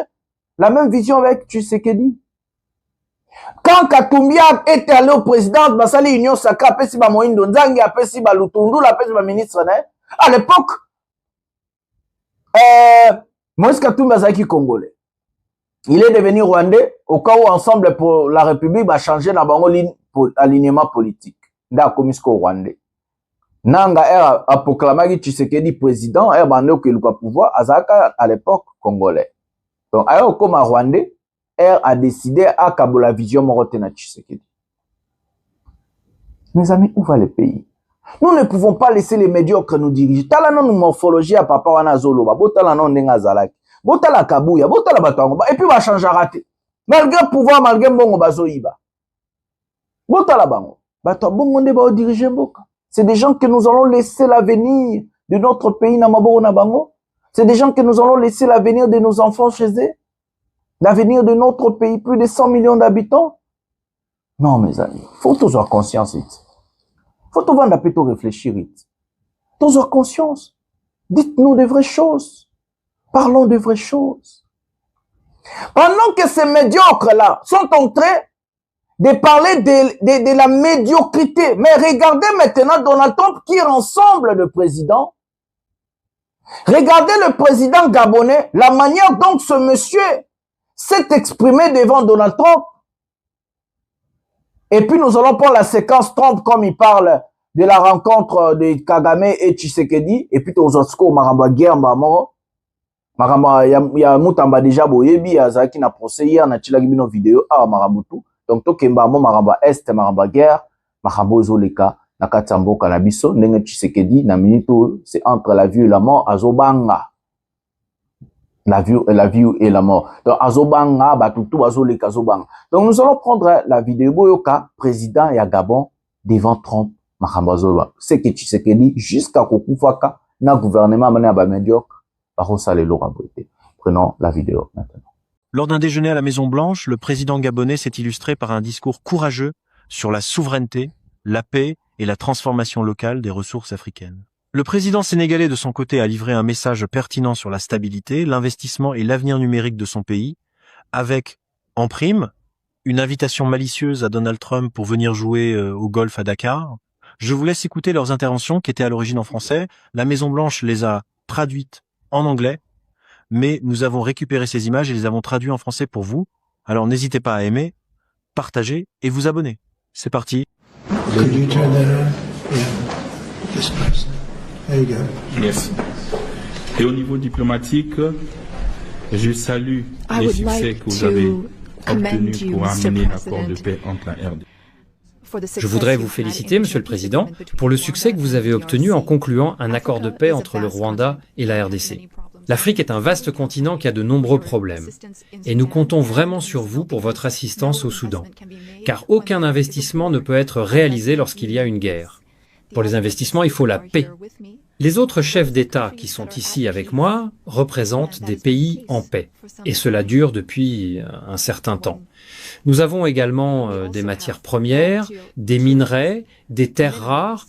la même vision avec Tshisekedi. Quand Katumbi était allé au président, Basali Union Sacra, Pessi ba Moindo Nzangi, Pessi ba Lutundu, la Pessi ba ministre, à l'époque, Moïse Katumbi Bazaki congolais. Il est devenu rwandais au cas où Ensemble pour la République va changer la ligne pour alignement politique. Nda komisko rwandais. Nanga a proclamé Tshisekedi président, bande que le pouvoir, Azaka à l'époque congolais. Donc, comme rwandais, a décidé à Kabola vision morotena Tshisekedi. Mes amis, où va le pays? Nous ne pouvons pas laisser les médiocres nous diriger. Tala non morphologie à papa wana zoloba, botala non ndenga zalaki, botala kabuya, botala batango, et puis va changer raté. Malgré pouvoir, malgré bongo bazoïba. Botala bango, bato bongo nde ba diriger mboka. C'est des gens que nous allons laisser l'avenir de notre pays na maboko na bango. C'est des gens que nous allons laisser l'avenir de nos enfants chez eux. L'avenir de notre pays, plus de 100 millions d'habitants. Non, mes amis, faut tous avoir conscience. Faut tous avoir plutôt réfléchir. Tous avoir conscience. Dites-nous de vraies choses. Parlons de vraies choses. Pendant que ces médiocres-là sont en train de parler de la médiocrité, mais regardez maintenant Donald Trump qui rassemble le président. Regardez le président gabonais, la manière dont ce monsieur s'est exprimé devant Donald Trump. Et puis nous allons prendre la séquence Trump comme il parle de la rencontre de Kagame et Tshisekedi. Et puis Tozosko Maramba guerre Maramba ya Mutamba déjà boyebi azaki na procès hier na tilaki bino vidéo a Marabutu. Donc tokemba mo Maramba Est Maramba guerre Marambo zoleka na katambo kanabiso ndenge Tshisekedi na minute c'est entre la vie et la mort azobanga. La vie et la mort. Donc, azobanga, batutu, azoleka, azobanga. Donc, nous allons prendre la vidéo boyoka, président et à Gabon, devant Trump, Mahambazola. C'est que Tshisekedi, jusqu'à Kokufaka, na gouvernement, mané à médiocre, par le Laura Boité. Prenons la vidéo maintenant.
Lors d'un déjeuner à la Maison-Blanche, le président gabonais s'est illustré par un discours courageux sur la souveraineté, la paix et la transformation locale des ressources africaines. Le président sénégalais, de son côté, a livré un message pertinent sur la stabilité, l'investissement et l'avenir numérique de son pays, avec, en prime, une invitation malicieuse à Donald Trump pour venir jouer au golf à Dakar. Je vous laisse écouter leurs interventions qui étaient à l'origine en français. La Maison-Blanche les a traduites en anglais, mais nous avons récupéré ces images et les avons traduites en français pour vous. Alors n'hésitez pas à aimer, partager et vous abonner. C'est parti.
Merci. Et au niveau diplomatique, je salue les succès que vous avez obtenus pour amener l'accord de paix entre la RDC.
Je voudrais vous féliciter, Monsieur le Président, pour le succès que vous avez obtenu en concluant un accord de paix entre le Rwanda et la RDC. L'Afrique est un vaste continent qui a de nombreux problèmes. Et nous comptons vraiment sur vous pour votre assistance au Soudan. Car aucun investissement ne peut être réalisé lorsqu'il y a une guerre. Pour les investissements, il faut la paix. Les autres chefs d'État qui sont ici avec moi représentent des pays en paix. Et cela dure depuis un certain temps. Nous avons également des matières premières, des minerais, des terres rares.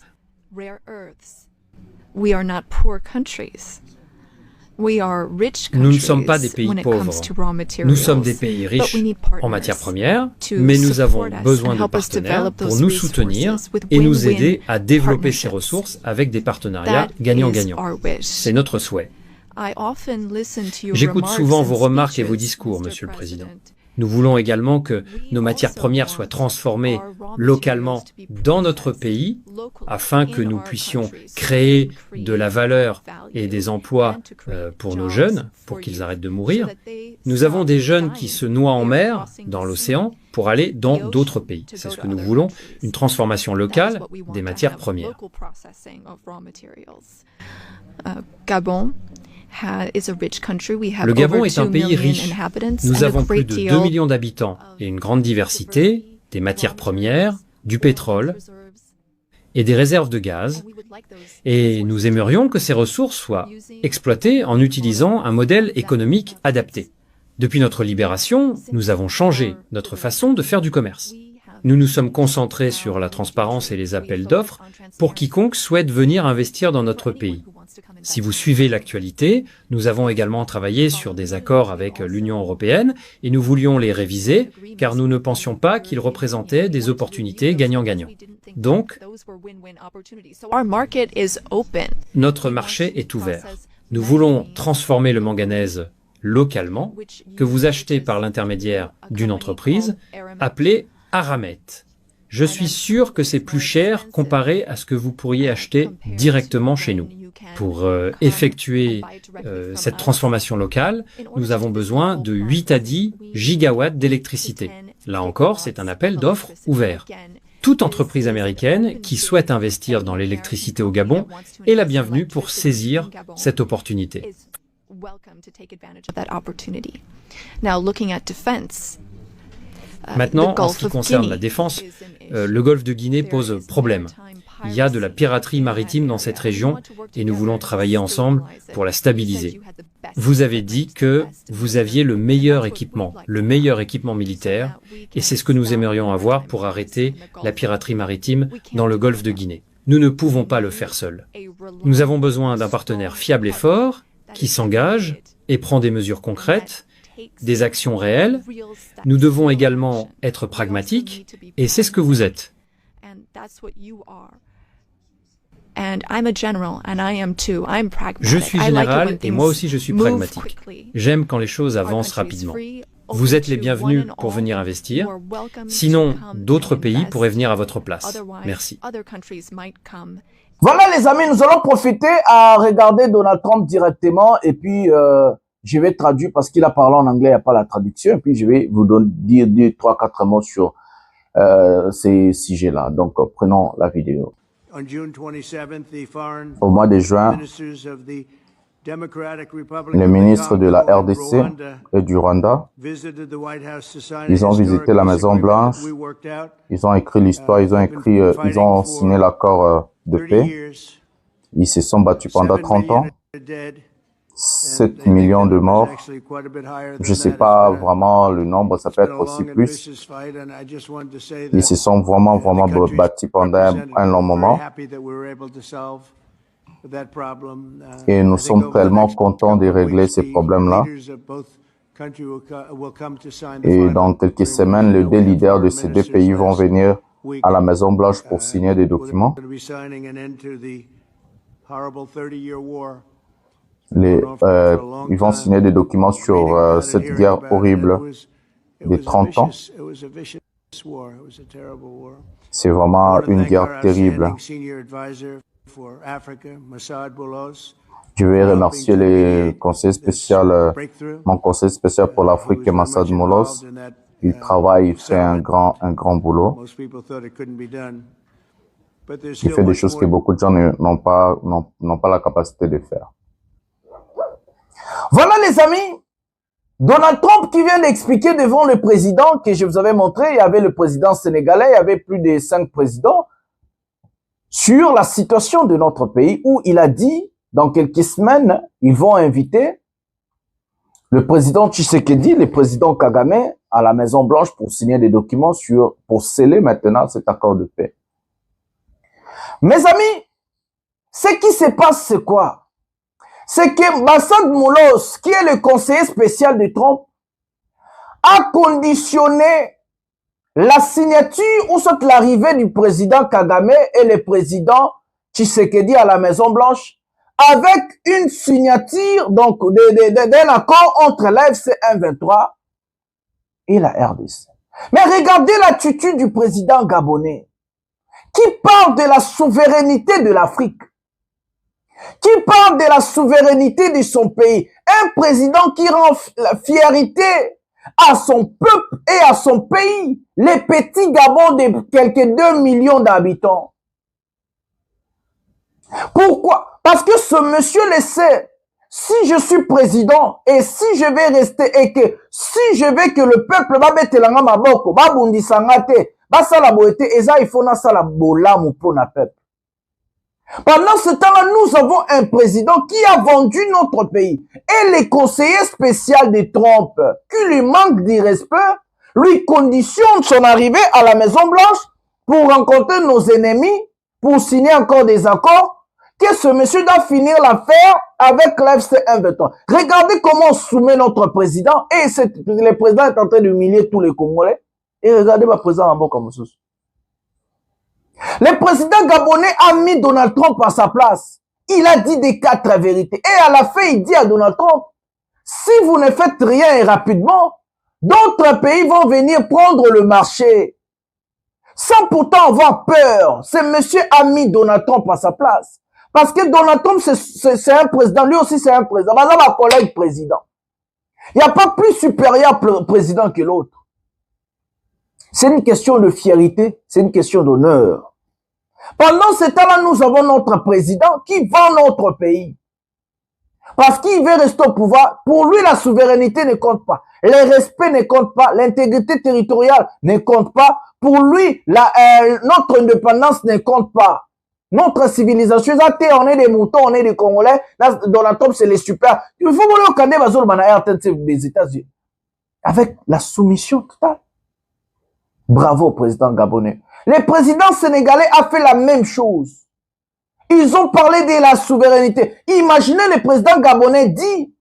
Nous ne sommes pas des pays pauvres. Nous sommes des pays riches en matières premières, mais nous avons besoin de partenaires pour nous soutenir et nous aider à développer ces ressources avec des partenariats gagnant-gagnant. C'est notre souhait. J'écoute souvent vos remarques et vos discours, Monsieur le Président. Nous voulons également que nos matières premières soient transformées localement dans notre pays afin que nous puissions créer de la valeur et des emplois pour nos jeunes, pour qu'ils arrêtent de mourir. Nous avons des jeunes qui se noient en mer, dans l'océan, pour aller dans d'autres pays. C'est ce que nous voulons, une transformation locale des matières premières. Le Gabon est un pays riche. Nous avons plus de 2 millions d'habitants et une grande diversité, des matières premières, du pétrole et des réserves de gaz. Et nous aimerions que ces ressources soient exploitées en utilisant un modèle économique adapté. Depuis notre libération, nous avons changé notre façon de faire du commerce. Nous nous sommes concentrés sur la transparence et les appels d'offres pour quiconque souhaite venir investir dans notre pays. Si vous suivez l'actualité, nous avons également travaillé sur des accords avec l'Union européenne et nous voulions les réviser car nous ne pensions pas qu'ils représentaient des opportunités gagnant-gagnant. Donc, notre marché est ouvert. Nous voulons transformer le manganèse localement, que vous achetez par l'intermédiaire d'une entreprise appelée Aramet. Je suis sûr que c'est plus cher comparé à ce que vous pourriez acheter directement chez nous. Pour effectuer cette transformation locale, nous avons besoin de 8 à 10 gigawatts d'électricité. Là encore, c'est un appel d'offres ouvert. Toute entreprise américaine qui souhaite investir dans l'électricité au Gabon est la bienvenue pour saisir cette opportunité. Maintenant, en ce qui concerne la défense, le golfe de Guinée pose problème. Il y a de la piraterie maritime dans cette région et nous voulons travailler ensemble pour la stabiliser. Vous avez dit que vous aviez le meilleur équipement militaire, et c'est ce que nous aimerions avoir pour arrêter la piraterie maritime dans le golfe de Guinée. Nous ne pouvons pas le faire seuls. Nous avons besoin d'un partenaire fiable et fort qui s'engage et prend des mesures concrètes, des actions réelles. Nous devons également être pragmatiques, et c'est ce que vous êtes. Je suis général et moi aussi je suis pragmatique. J'aime quand les choses avancent rapidement. Vous êtes les bienvenus pour venir investir. Sinon, d'autres pays pourraient venir à votre place. Merci.
Voilà les amis, nous allons profiter à regarder Donald Trump directement et puis je vais traduire parce qu'il a parlé en anglais, il n'y a pas la traduction, et puis je vais vous dire 2, 3, 4 mots sur ces sujets-là. Donc prenons la vidéo. Au mois de juin, les ministres de la RDC et du Rwanda, ils ont visité la Maison Blanche, ils ont écrit l'histoire, ils ont signé l'accord de paix. Ils se sont battus pendant 30 ans. 7 millions de morts. Je ne sais pas vraiment le nombre, ça peut être aussi plus. Ils se sont vraiment battus pendant un long moment. Et nous sommes tellement contents de régler ces problèmes-là. Et dans quelques semaines, les 2 leaders de ces 2 pays vont venir à la Maison Blanche pour signer des documents. Ils vont signer des documents sur cette guerre horrible de 30 ans. C'est vraiment une guerre terrible. Je vais remercier mon conseil spécial pour l'Afrique, Massad Moulos. Il travaille, il fait un grand boulot. Il fait des choses que beaucoup de gens n'ont pas la capacité de faire. Voilà les amis, Donald Trump qui vient d'expliquer devant le président que je vous avais montré, il y avait le président sénégalais, il y avait plus de 5 présidents, sur la situation de notre pays où il a dit, dans quelques semaines, ils vont inviter le président Tshisekedi, le président Kagame à la Maison Blanche pour signer des documents pour sceller maintenant cet accord de paix. Mes amis, ce qui se passe, c'est quoi? C'est que Massad Moulos, qui est le conseiller spécial de Trump, a conditionné la signature ou soit l'arrivée du président Kagame et le président Tshisekedi à la Maison Blanche avec une signature donc d'un accord entre l'AFC M23 et la RDC. Mais regardez l'attitude du président gabonais qui parle de la souveraineté de l'Afrique, qui parle de la souveraineté de son pays. Un président qui rend la fierté à son peuple et à son pays, les petits Gabon de quelques 2 millions d'habitants. Pourquoi? Parce que ce monsieur le sait. Si je suis président et si je vais rester et que si je veux que le peuple va mettre la main maboko, va bundi sangate, va sala boete, eza il faut na sala bolamu pour na peuple. Pendant ce temps-là, nous avons un président qui a vendu notre pays. Et les conseillers spéciaux de Trump, qui lui manquent de respect, lui conditionne son arrivée à la Maison-Blanche pour rencontrer nos ennemis, pour signer encore des accords, que ce monsieur doit finir l'affaire avec l'AFC M23. Regardez comment on soumet notre président, et le président est en train d'humilier tous les Congolais, et regardez le président en bas comme ça. Le président gabonais a mis Donald Trump à sa place. Il a dit des 4 vérités. Et à la fin, il dit à Donald Trump, si vous ne faites rien rapidement, d'autres pays vont venir prendre le marché. Sans pourtant avoir peur. Ce monsieur a mis Donald Trump à sa place. Parce que Donald Trump, c'est un président. Lui aussi, c'est un président. Par exemple, un collègue président. Il n'y a pas plus supérieur président que l'autre. C'est une question de fierté. C'est une question d'honneur. Pendant ce temps-là, nous avons notre président qui vend notre pays. Parce qu'il veut rester au pouvoir. Pour lui, la souveraineté ne compte pas. Le respect ne compte pas. L'intégrité territoriale ne compte pas. Pour lui, notre indépendance ne compte pas. Notre civilisation, on est des moutons, on est des Congolais. Là, dans la tombe, c'est les super. Il faut voler au Canada, des États-Unis. Avec la soumission totale. Bravo au président gabonais. Le président sénégalais a fait la même chose. Ils ont parlé de la souveraineté. Imaginez le président gabonais dit,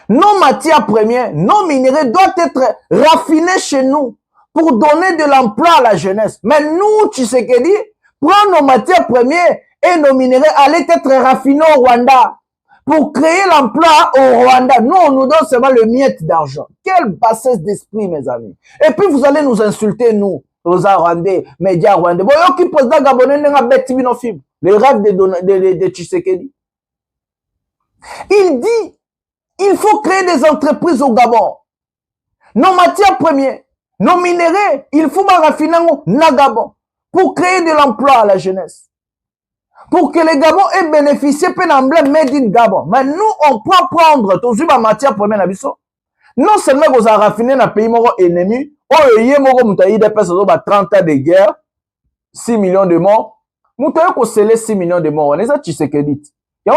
nos matières premières, nos minéraux doivent être raffinés chez nous pour donner de l'emploi à la jeunesse. Mais nous, Tshisekedi, prends nos matières premières et nos minéraux allaient être raffinés au Rwanda pour créer l'emploi au Rwanda. Nous, on nous donne seulement le miette d'argent. Quelle bassesse d'esprit, mes amis. Et puis, vous allez nous insulter, nous, aux Rwandais, médias rwandais. Bon, qui président gabonais n'a pas bêti nos films. Les rêves de Tshisekedi. Il dit, il faut créer des entreprises au Gabon. Nos matières premières, nos minéraux, il faut raffiner au Gabon pour créer de l'emploi à la jeunesse. Pour que les Gabon aient bénéficié de l'emblème Made in Gabon. Mais nous, on peut prendre tout ma matière première. Non seulement vous avez raffiné dans le pays ennemi, oh, il y a 30 ans de guerre, 6 millions de morts. Nous avons scellé 6 millions de morts. On est ça, Tshisekedi.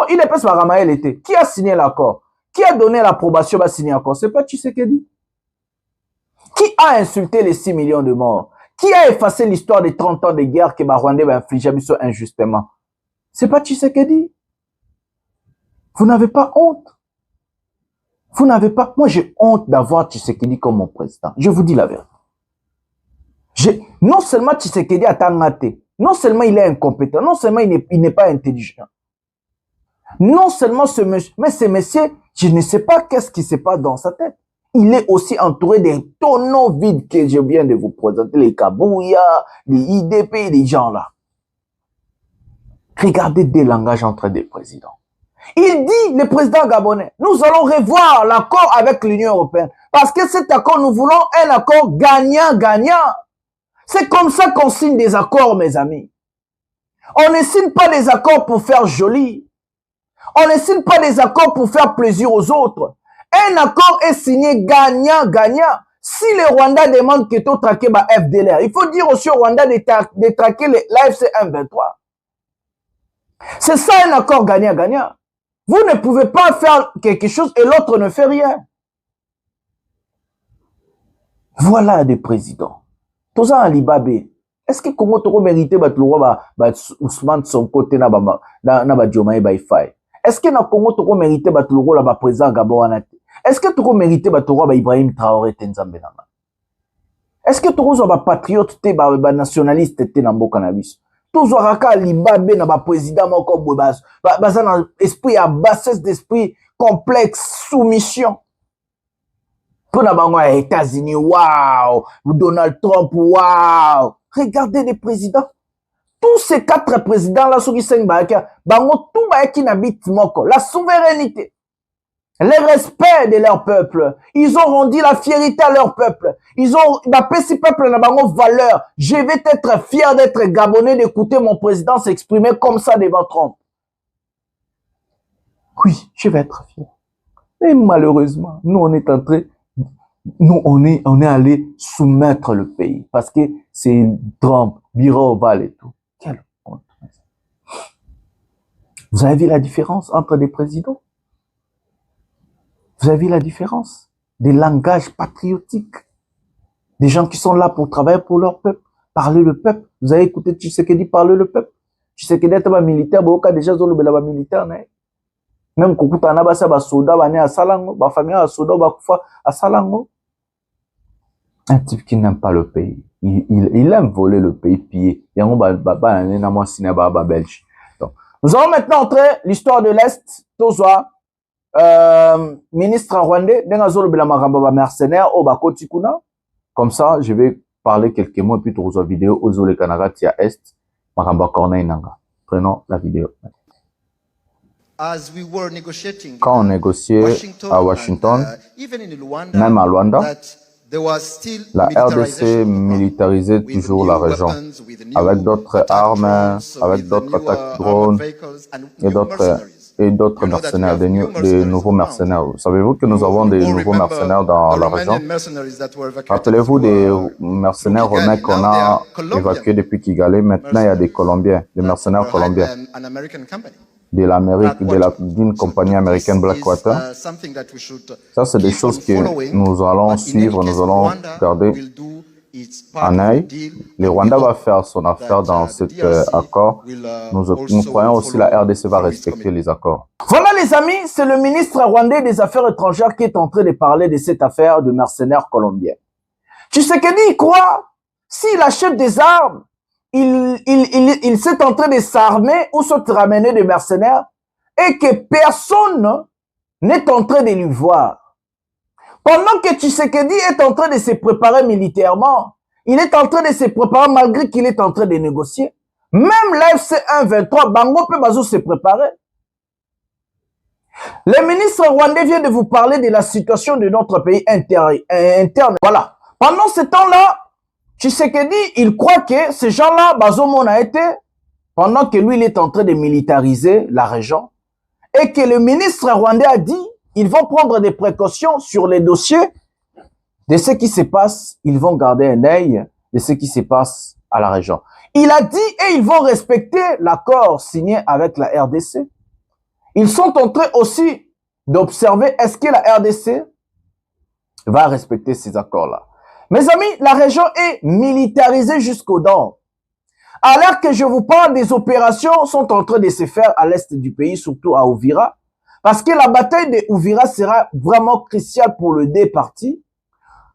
Il est pas Ramael était. Qui a signé l'accord? Qui a donné l'approbation à signer l'accord? C'est pas Tshisekedi. Qui a insulté les 6 millions de morts? Qui a effacé l'histoire des 30 ans de guerre que Rwandais va infliger injustement? C'est pas Tshisekedi. Vous n'avez pas honte. Vous n'avez pas... Moi, j'ai honte d'avoir Tshisekedi comme mon président. Je vous dis la vérité. Non seulement Tshisekedi a tangaté, non seulement il est incompétent, non seulement il n'est pas intelligent. Non seulement ce monsieur, mais ce monsieur, je ne sais pas qu'est-ce qui se passe dans sa tête. Il est aussi entouré des tonneaux vides que je viens de vous présenter, les Kabouya, les IDP, les gens là. Regardez des langages entre des présidents. Il dit, le président gabonais, nous allons revoir l'accord avec l'Union européenne. Parce que cet accord, nous voulons un accord gagnant-gagnant. C'est comme ça qu'on signe des accords, mes amis. On ne signe pas des accords pour faire joli. On ne signe pas des accords pour faire plaisir aux autres. Un accord est signé gagnant-gagnant. Si le Rwanda demande que tu traquer ma FDLR, il faut dire aussi au Rwanda de traquer l'AFC M23. C'est ça un accord gagnant-gagnant. Vous ne pouvez pas faire quelque chose et l'autre ne fait rien. Voilà des présidents. Tout ça en Libabé. Est-ce que Congo Toro mérité Ousmane son côté na Diomaye Baïfaï? Est-ce que na Congo Toro mérité la président Gabon Anate? Est-ce que Toro mérité Ibrahim Traoré Tenzambe Nama? Est-ce que Toro soit patriote nationaliste te nambo cannabis? Toujours raka Libabé na président moko bobas. Bazan esprit à bassesse d'esprit complexe soumission. Pour les États-Unis, waouh! Donald Trump, waouh! Regardez les présidents. Tous ces 4 présidents-là, ceux qui sont tout qui n'habitent moko. La souveraineté, le respect de leur peuple. Ils ont rendu la fierté à leur peuple. Ils ont, si peuple n'a pas valeur. Je vais être fier d'être gabonais, d'écouter mon président s'exprimer comme ça devant Trump. Oui, je vais être fier. Mais malheureusement, nous, on est entré. Nous, on est allé soumettre le pays parce que c'est Trump, bureau ovale et tout. Quelle honte. Vous avez vu la différence entre les présidents? Vous avez vu la différence des langages patriotiques? Des gens qui sont là pour travailler pour leur peuple, parler le peuple. Vous avez écouté Tshisekedi parler le peuple. Tshisekedi est un militaire, beaucoup déjà zolo bela militaire né. Même kokuta na basa ba soda ba né à Salango, ba famille à soda ba kufa à Salango. Un type qui n'aime pas le pays. Il aime voler le pays, piller. Yango ba na moi cinéma ba Belge. Donc, nous allons maintenant entrer l'histoire de l'Est. Tozwa ministre rwandais denga zolo bela makamba ba mercenaires au ba kotikuna. Comme ça, je vais parler quelques mots et puis tozwa vidéo aux Zole Canada tia Est. Makamba Corneille Nanga. Prenons la vidéo. Quand on négociait à Washington, même à Luanda, la RDC militarisait toujours la région avec d'autres armes, avec d'autres attaques drones et d'autres mercenaires, des nouveaux mercenaires. Savez-vous que nous avons des nouveaux mercenaires dans la région? Rappelez-vous des mercenaires romains qu'on a évacués depuis Kigali. Maintenant, il y a des Colombiens, des mercenaires colombiens de l'Amérique, d'une compagnie américaine Blackwater. Ça, c'est des choses que nous allons suivre, nous allons garder en œil. Le Rwanda va faire son affaire dans cet accord. Nous croyons aussi que la RDC va respecter les accords. Voilà les amis, c'est le ministre rwandais des Affaires étrangères qui est en train de parler de cette affaire de mercenaires colombiens. Tshisekedi, il croit, s'il achète des armes, il s'est en train de s'armer ou se ramener des mercenaires et que personne n'est en train de lui voir. Pendant que Tshisekedi est en train de se préparer militairement, il est en train de se préparer malgré qu'il est en train de négocier. Même l'AFC 1-23, Bango peut Bazou se préparer. Le ministre rwandais vient de vous parler de la situation de notre pays interne. Voilà. Pendant ce temps-là, Tshisekedi, il croit que ces gens-là, Bazomon a été, pendant que lui, il est en train de militariser la région, et que le ministre rwandais a dit, ils vont prendre des précautions sur les dossiers de ce qui se passe. Ils vont garder un œil de ce qui se passe à la région. Il a dit, et ils vont respecter l'accord signé avec la RDC. Ils sont en train aussi d'observer, est-ce que la RDC va respecter ces accords-là. Mes amis, la région est militarisée jusqu'aux dents. Alors que je vous parle, des opérations sont en train de se faire à l'est du pays, surtout à Uvira, parce que la bataille de Uvira sera vraiment cruciale pour les deux parties.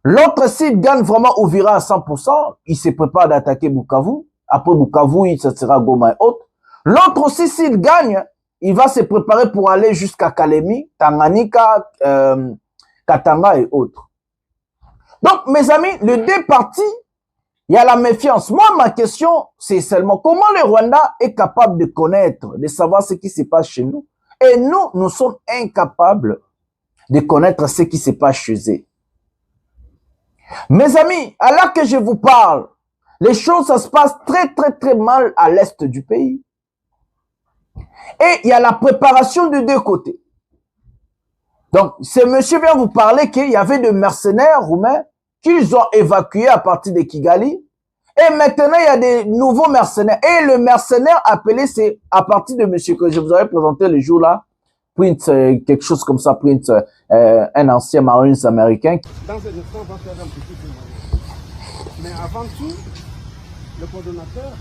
L'autre site gagne vraiment Uvira à 100%, il se prépare d'attaquer Bukavu. Après Bukavu, ça sera Goma et autres. L'autre aussi, s'il gagne, il va se préparer pour aller jusqu'à Kalemi, Tanganyika, Katanga et autres. Donc, mes amis, les deux parties, il y a la méfiance. Moi, ma question, c'est seulement comment le Rwanda est capable de connaître, de savoir ce qui se passe chez nous. Et nous, nous sommes incapables de connaître ce qui se passe chez eux. Mes amis, alors que je vous parle, les choses, ça se passe très mal à l'est du pays. Et il y a la préparation de deux côtés. Donc, ce monsieur vient vous parler qu'il y avait des mercenaires roumains qu'ils ont évacués à partir de Kigali. Et maintenant, il y a des nouveaux mercenaires. Et le mercenaire appelé, c'est à partir de monsieur que je vous avais présenté le jour là, Prince, quelque chose comme ça, Prince, un ancien marine américain.
Dans cet instant, on va faire un petit témoignage. Mais avant tout, le coordonnateur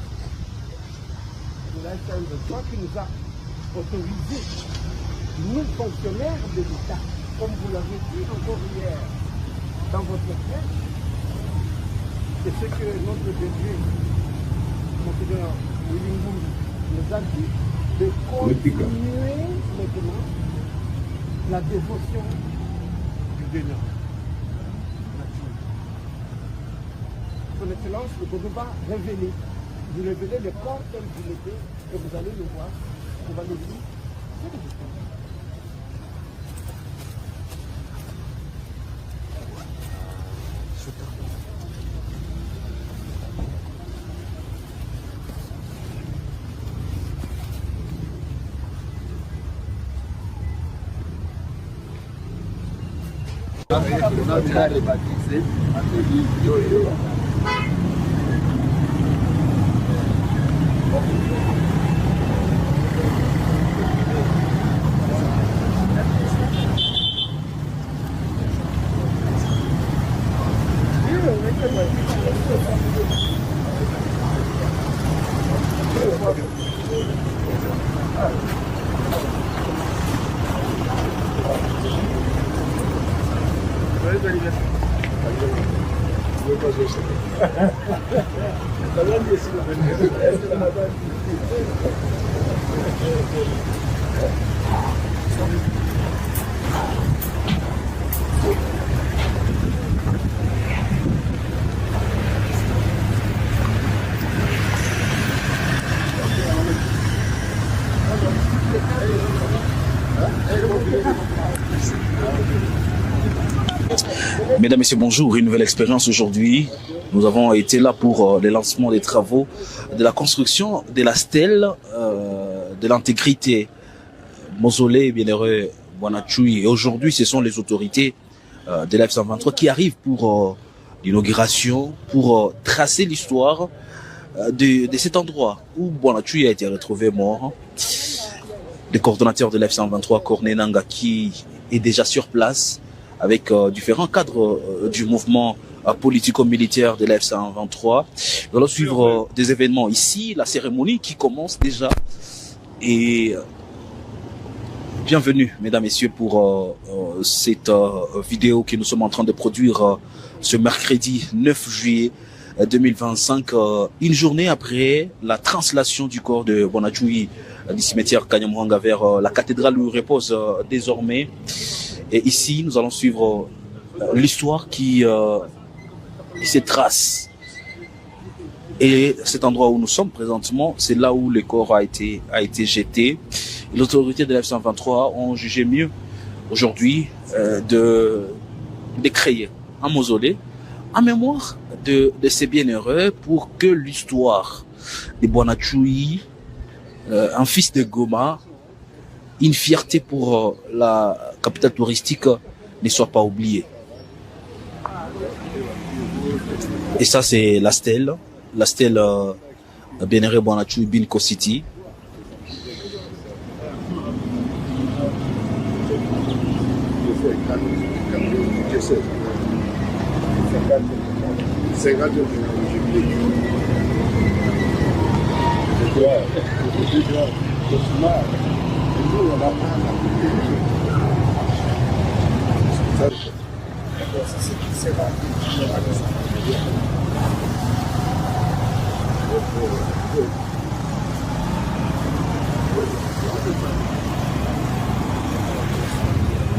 de la SN23 qui nous a autorisé, nous fonctionnaires de l'État, comme vous l'avez dit encore hier dans votre presse, c'est ce que notre DG, Monseigneur William nous a dit, de continuer maintenant la dévotion du Bénin. Son Excellence, le gouvernement va révéler, vous révéler le corps tel qu'il était, et vous allez le voir, on va le dire, c'est le Bénin.
Mesdames, Messieurs, bonjour. Une nouvelle expérience aujourd'hui. Nous avons été là pour le lancement des travaux de la construction de la stèle de l'intégrité mausolée bienheureux Bwana-Tchui. Et aujourd'hui, ce sont les autorités de l'F-123 qui arrivent pour l'inauguration, pour tracer l'histoire de cet endroit où Bwana-Tchui a été retrouvé mort. Le coordonnateur de l'F-123, Corneille Nangaa, qui est déjà sur place avec différents cadres du mouvement politico-militaire de l'F-123. Nous allons suivre des événements ici, la cérémonie qui commence déjà. Et bienvenue, mesdames, messieurs, pour cette vidéo que nous sommes en train de produire ce mercredi 9 juillet 2025, une journée après la translation du corps de Bwana-Tchui du cimetière Kanyamwanga vers la cathédrale où il repose désormais. Et ici, nous allons suivre l'histoire qui se trace. Et cet endroit où nous sommes présentement, c'est là où le corps a été jeté. L'autorité de l'F-123 ont jugé mieux aujourd'hui de créer un mausolée en mémoire de ces bienheureux pour que l'histoire de Bwana-Tchui, un fils de Goma, une fierté pour la capitale touristique, ne soit pas oubliée. Et ça, c'est la stèle bienheureux Bwana-Tchui Binko City.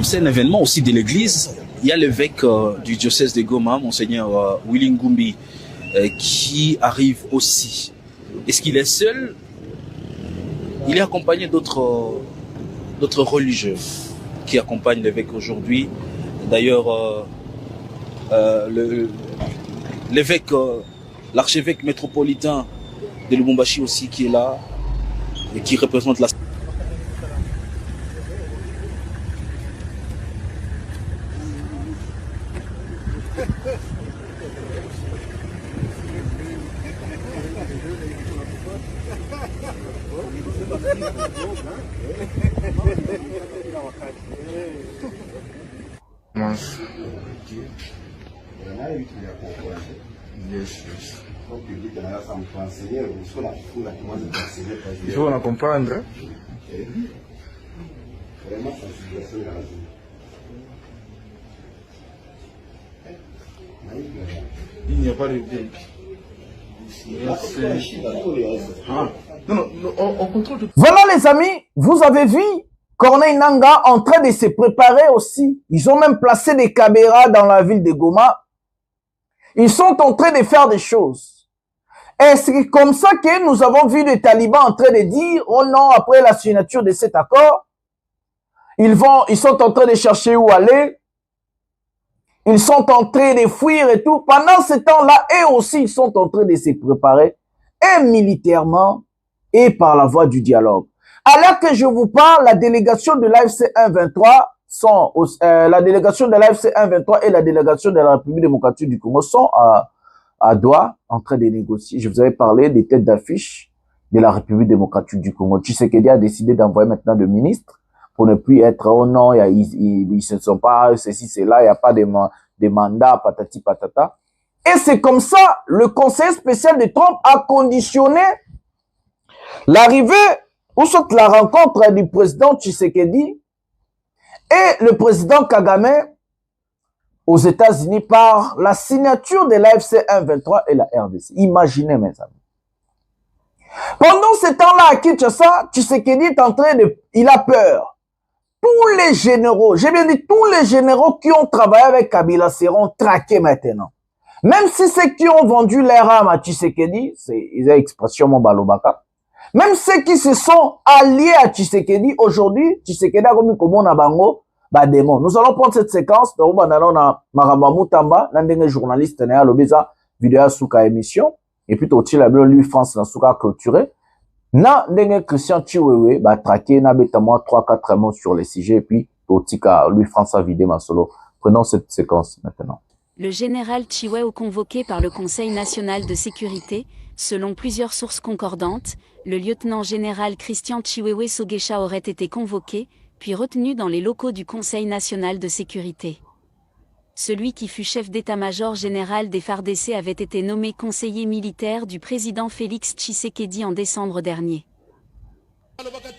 C'est un événement aussi de l'église. Il y a l'évêque du diocèse de Goma, Monseigneur Willy Ngumbi, qui arrive aussi. Est-ce qu'il est seul? Il est accompagné d'autres religieux qui accompagnent l'évêque aujourd'hui. D'ailleurs, l'évêque, l'archevêque métropolitain de Lubumbashi aussi qui est là et qui représente la...
Il faut la comprendre. Il n'y a pas de débit.
Voilà les amis, vous avez vu Corneille Nangaa en train de se préparer aussi. Ils ont même placé des caméras dans la ville de Goma. Ils sont en train de faire des choses. Et c'est comme ça que nous avons vu les talibans en train de dire, oh non, après la signature de cet accord, ils sont en train de chercher où aller. Ils sont en train de fuir et tout. Pendant ce temps-là, eux aussi, ils sont en train de se préparer, et militairement, et par la voie du dialogue. Alors que je vous parle, la délégation de l'AFC 123 sont, la délégation de l'AFC 123 et la délégation de la République démocratique du Congo sont à Doha, en train de négocier. Je vous avais parlé des têtes d'affiche de la République démocratique du Congo. Tshisekedi a décidé d'envoyer maintenant le ministre pour ne plus être, oh non, ils ne sont pas, ceci, cela, il n'y a pas de mandat, patati, patata. Et c'est comme ça, le conseil spécial de Trump a conditionné l'arrivée, ou soit la rencontre du président Tshisekedi et le président Kagame aux États-Unis par la signature de l'AFC 1-23 et la RDC. Imaginez, mes amis. Pendant ce temps-là, à Kinshasa, Tshisekedi est en train de... Il a peur. Tous les généraux, j'ai bien dit, tous les généraux qui ont travaillé avec Kabila seront traqués maintenant. Même si ceux qui ont vendu leur âme à Tshisekedi, c'est une expression mon balobaka, même ceux qui se sont alliés à Tshisekedi, aujourd'hui, Tshisekedi a commis comme on a bango, bah démon. Nous allons prendre cette séquence, nous allons na Maramba Mutamba, n'un journaliste n'a l'obéza vidéo souka émission, et puis tout il a lui France na souka clôturé. Na ndenge Christian Chiwewe ba traqué na beta moi 3-4 mots sur les sujets et puis Totika lui France a vidé ma solo. Prenons cette séquence maintenant.
Le général Chiwewe convoqué par le Conseil national de sécurité, selon plusieurs sources concordantes, le lieutenant-général Christian Chiwewe Sogesha aurait été convoqué, puis retenu dans les locaux du Conseil national de sécurité. Celui qui fut chef d'état-major général des FARDC avait été nommé conseiller militaire du président Félix Tshisekedi en décembre dernier.
Amen.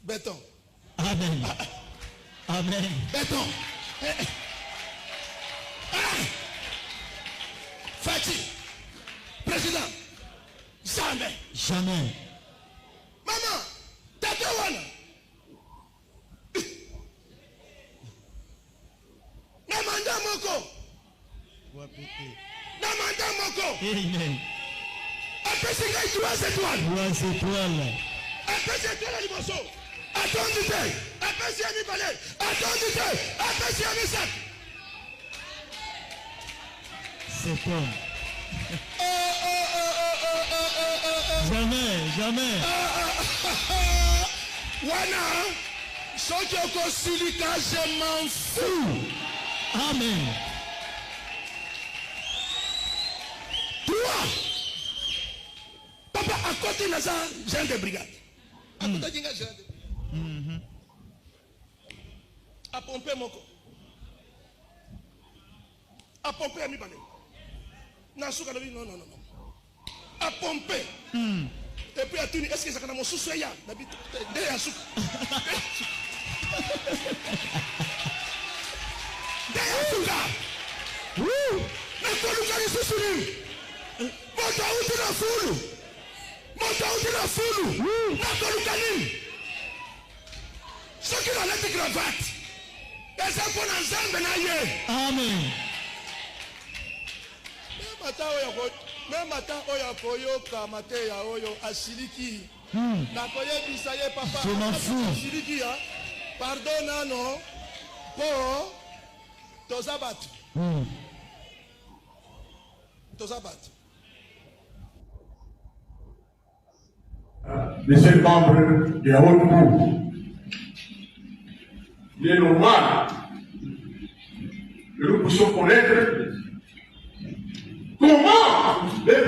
Béton. Amen. Amen. Béton. Fatih. Président. Jamais. Jamais. Maman. Tata wana. Namanda moko. Namanda moko. Amen. Après c'est gars 3 étoiles. 3 étoiles. Après c'est étoile à l'imoso. Attendez, après c'est un balai. Attendez, après c'est un sac. C'est bon. Jamais, jamais. Wana, ceux qui ont conçu je m'en fous. Amen. Toi, papa, à côté de ça, j'ai des brigades. À côté de ça, j'ai des brigades. À pomper mon corps. À pomper à mi balai. Non, non, non. À pomper. Et puis à tenir, est-ce que ça a mon sous-soya? Derrière sous. Derrière sous. Oui. Mais quand nous allons sous-sourir, monta où tu la foule. Monta où tu la foule. Oui. Quand nous allons. Ceux qui ont la cravate. Et ça pour l'ensemble. Amen. Même matin oyo koyoka mateya oyo asiliki na koyebisa ye papa je m'en fous asiliki ya pardon non po tozabat
Monsieur le membre de la haute cour, il est normal que nous puissions connaître comment les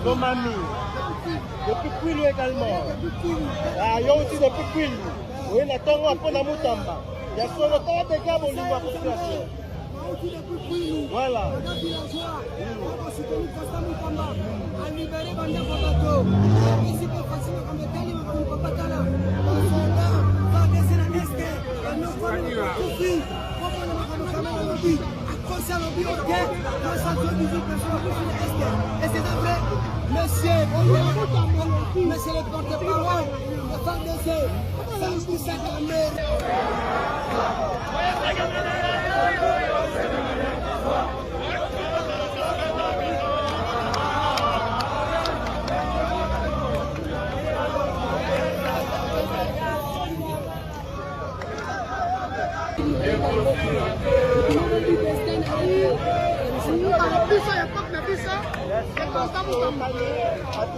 Lomami, depuis Kwilu également. Ah, il y a aussi depuis Kwilu. Oui, la tongue à Pona Mutamba. Il y a son temps de gars au niveau de la population. Voilà.
Monsieur le porte-parole, la femme de ce, ça nous dit ça quand même.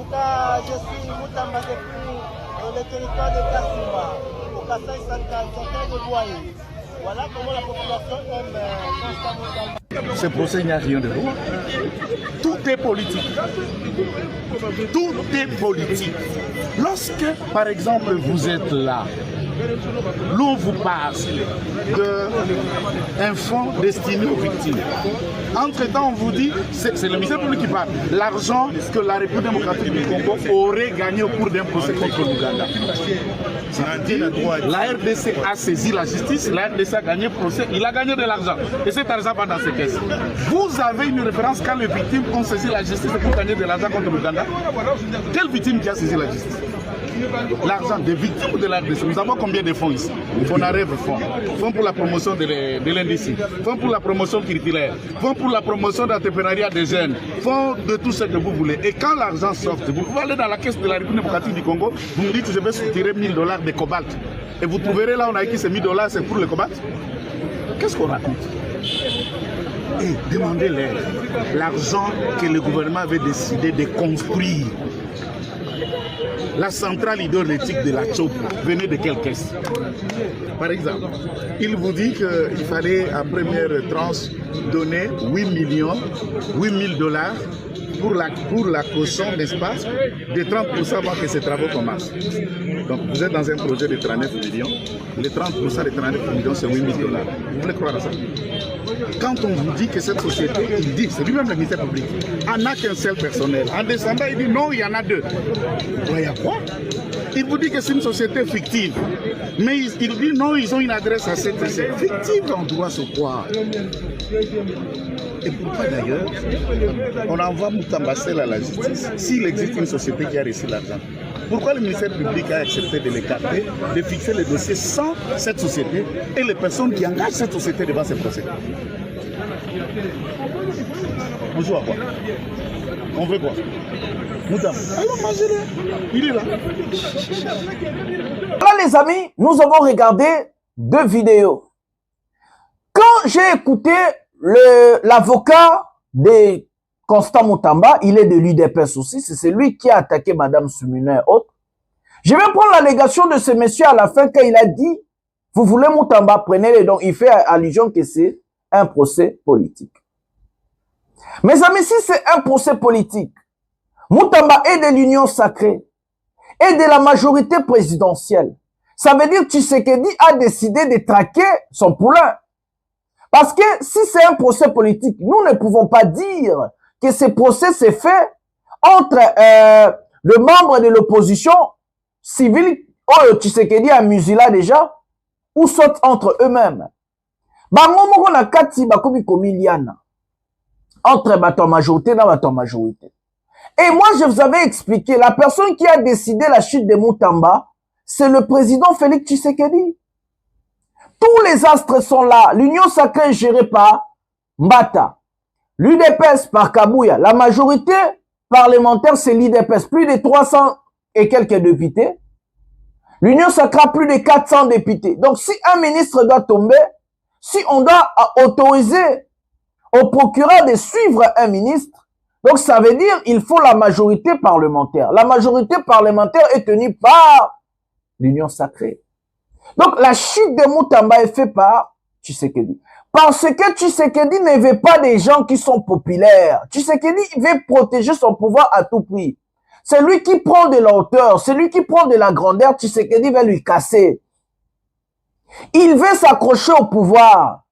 cas, je suis Moutamba depuis le territoire de Kassimba, au Kassai Sanka de Boye. Voilà comment la population aime Constant.
Ce procès, il n'y a rien de droit. Tout est politique. Tout est politique. Lorsque, par exemple, vous êtes là, l'on vous parle d'un fonds destiné aux victimes. Entre-temps, on vous dit, c'est le ministère public qui parle, l'argent que la République démocratique du Congo aurait gagné au cours d'un procès contre l'Ouganda. La RDC a saisi la justice, la RDC a gagné le procès, il a gagné de l'argent. Et cet argent va dans ses caisses. Vous avez une référence quand les victimes ont saisi la justice pour gagner de l'argent contre l'Ouganda? Quelle victime qui a saisi la justice? L'argent des victimes de la RDC. Nous avons combien de fonds ici? On a rêve fonds. Fonds pour la promotion de l'industrie, fonds pour la promotion culturelle, fonds pour la promotion d'entrepreneuriat des jeunes, fonds de tout ce que vous voulez. Et quand l'argent sort, vous pouvez aller dans la caisse de la République démocratique du Congo, vous me dites que je vais soutirer $1000 de cobalt. Et vous trouverez là, on a écrit ces $1000, c'est pour le cobalt. Qu'est-ce qu'on raconte? Et demandez-leur l'argent que le gouvernement avait décidé de construire. La centrale hydroélectrique de la Tchoup venait de quelle caisse? Par exemple, il vous dit qu'il fallait en première tranche donner 8 000 $ pour la caution, n'est-ce pas, de 30% avant que ces travaux commencent. Donc vous êtes dans un projet de 39 millions, les 30% de 39 millions c'est 8 000 $. Vous voulez croire à ça? Quand on vous dit que cette société, il dit, c'est lui-même le ministère public, en a qu'un seul personnel. En descendant, il dit non, il y en a deux. Il y a quoi? Il vous dit que c'est une société fictive. Mais il dit non, ils ont une adresse à cette société. Fictive, on doit se croire. Et pourquoi d'ailleurs on envoie Moutamba Sel à la justice s'il existe une société qui a reçu l'argent? Pourquoi le ministère public a accepté de l'écarter, de fixer le dossier sans cette société et les personnes qui engagent cette société devant ces procès? On joue à quoi? On veut quoi? Moutamba, alors mangez-le. Il est là.
Là les amis, nous avons regardé deux vidéos. Quand j'ai écouté l'avocat de Constant Moutamba, il est de l'UDPS aussi, c'est celui qui a attaqué Madame Sumuna et autres. Je vais prendre l'allégation de ce monsieur à la fin quand il a dit, vous voulez Moutamba, prenez-le. Donc il fait allusion que c'est un procès politique. Mes amis, si c'est un procès politique, Moutamba est de l'Union sacrée et de la majorité présidentielle. Ça veut dire que Tshisekedi a décidé de traquer son poulain. Parce que si c'est un procès politique, nous ne pouvons pas dire que ce procès s'est fait entre le membre de l'opposition civile, Tshisekedi a muselé déjà, ou soit entre eux-mêmes. Bango na kati bakobi komiliana entre bato majorité na bato majorité. Et moi je vous avais expliqué, la personne qui a décidé la chute de Moutamba, c'est le président Félix Tshisekedi. Tous les astres sont là. L'Union sacrée est gérée par Mbata. L'UDPS par Kabouya. La majorité parlementaire, c'est l'UDPS. Plus de 300 et quelques députés. L'Union sacrée a plus de 400 députés. Donc, si un ministre doit tomber, si on doit autoriser au procureur de suivre un ministre, donc ça veut dire qu'il faut la majorité parlementaire. La majorité parlementaire est tenue par l'Union sacrée. Donc, la chute de Moutamba est faite par Tshisekedi. Parce que Tshisekedi ne veut pas des gens qui sont populaires. Tshisekedi veut protéger son pouvoir à tout prix. C'est lui qui prend de la hauteur, c'est lui qui prend de la grandeur. Tshisekedi va lui casser. Il veut s'accrocher au pouvoir.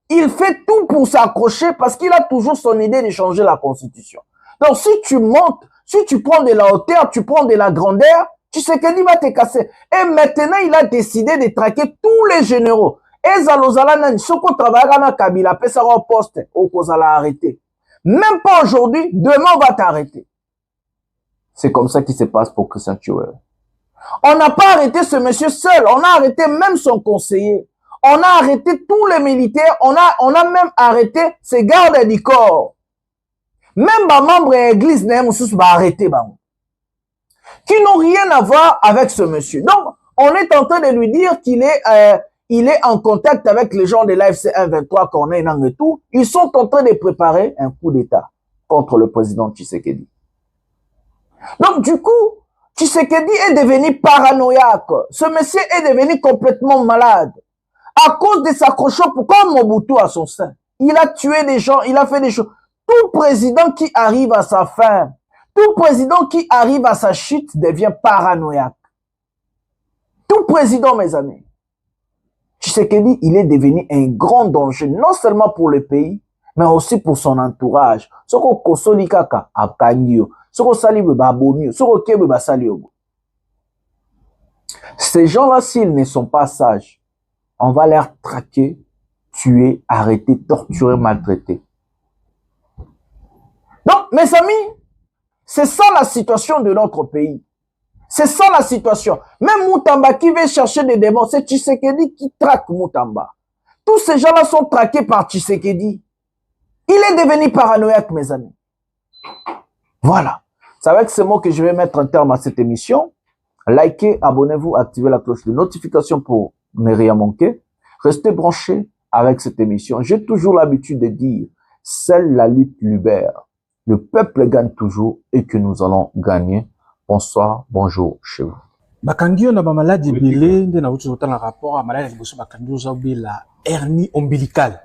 Il fait tout pour s'accrocher parce qu'il a toujours son idée de changer la constitution. Donc, si tu montes, si tu prends de la hauteur, tu prends de la grandeur, Tshisekedi va te casser. Et maintenant, il a décidé de traquer tous les généraux. Et Zalozala Nani, ce qu'on travaille à Kabila, peut s'en poste, ou qu'on l'a arrêté. Même pas aujourd'hui, demain on va t'arrêter. C'est comme ça qui se passe pour Christian Chiwewe. On n'a pas arrêté ce monsieur seul, on a arrêté même son conseiller. On a arrêté tous les militaires, on a même arrêté ses gardes du corps. Même les membres de l'église, ils va arrêter. Qui n'ont rien à voir avec ce monsieur. Donc, on est en train de lui dire qu'il est, il est en contact avec les gens de l'AFC 123, Corneille Nangue et tout. Ils sont en train de préparer un coup d'État contre le président Tshisekedi. Donc, du coup, Tshisekedi est devenu paranoïaque. Ce monsieur est devenu complètement malade. À cause de sa cochon, pourquoi Mobutu à son sein? Il a tué des gens, il a fait des choses. Tout président qui arrive à sa fin, tout président qui arrive à sa chute devient paranoïaque. Tout président, mes amis. Tshisekedi, il est devenu un grand danger, non seulement pour le pays, mais aussi pour son entourage. Soko kosoli kaka abkanyo, soko salibe babomio, soko kebe basaliobo. Ces gens-là, s'ils ne sont pas sages, on va les traquer, tuer, arrêter, torturer, maltraiter. Donc, mes amis, c'est ça la situation de notre pays. C'est ça la situation. Même Moutamba qui veut chercher des démons, c'est Tshisekedi qui traque Moutamba. Tous ces gens-là sont traqués par Tshisekedi. Il est devenu paranoïaque, mes amis. Voilà. C'est avec ces mots que je vais mettre un terme à cette émission. Likez, abonnez-vous, activez la cloche de notification pour ne rien manquer. Restez branchés avec cette émission. J'ai toujours l'habitude de dire, seule la lutte libère. Le peuple gagne toujours et que nous allons gagner. Bonsoir, bonjour chez vous.
Bakangio na ba maladie belé nde na wutu zotala rapport à maladie bosso bakangio zaobi la hernie ombilicale.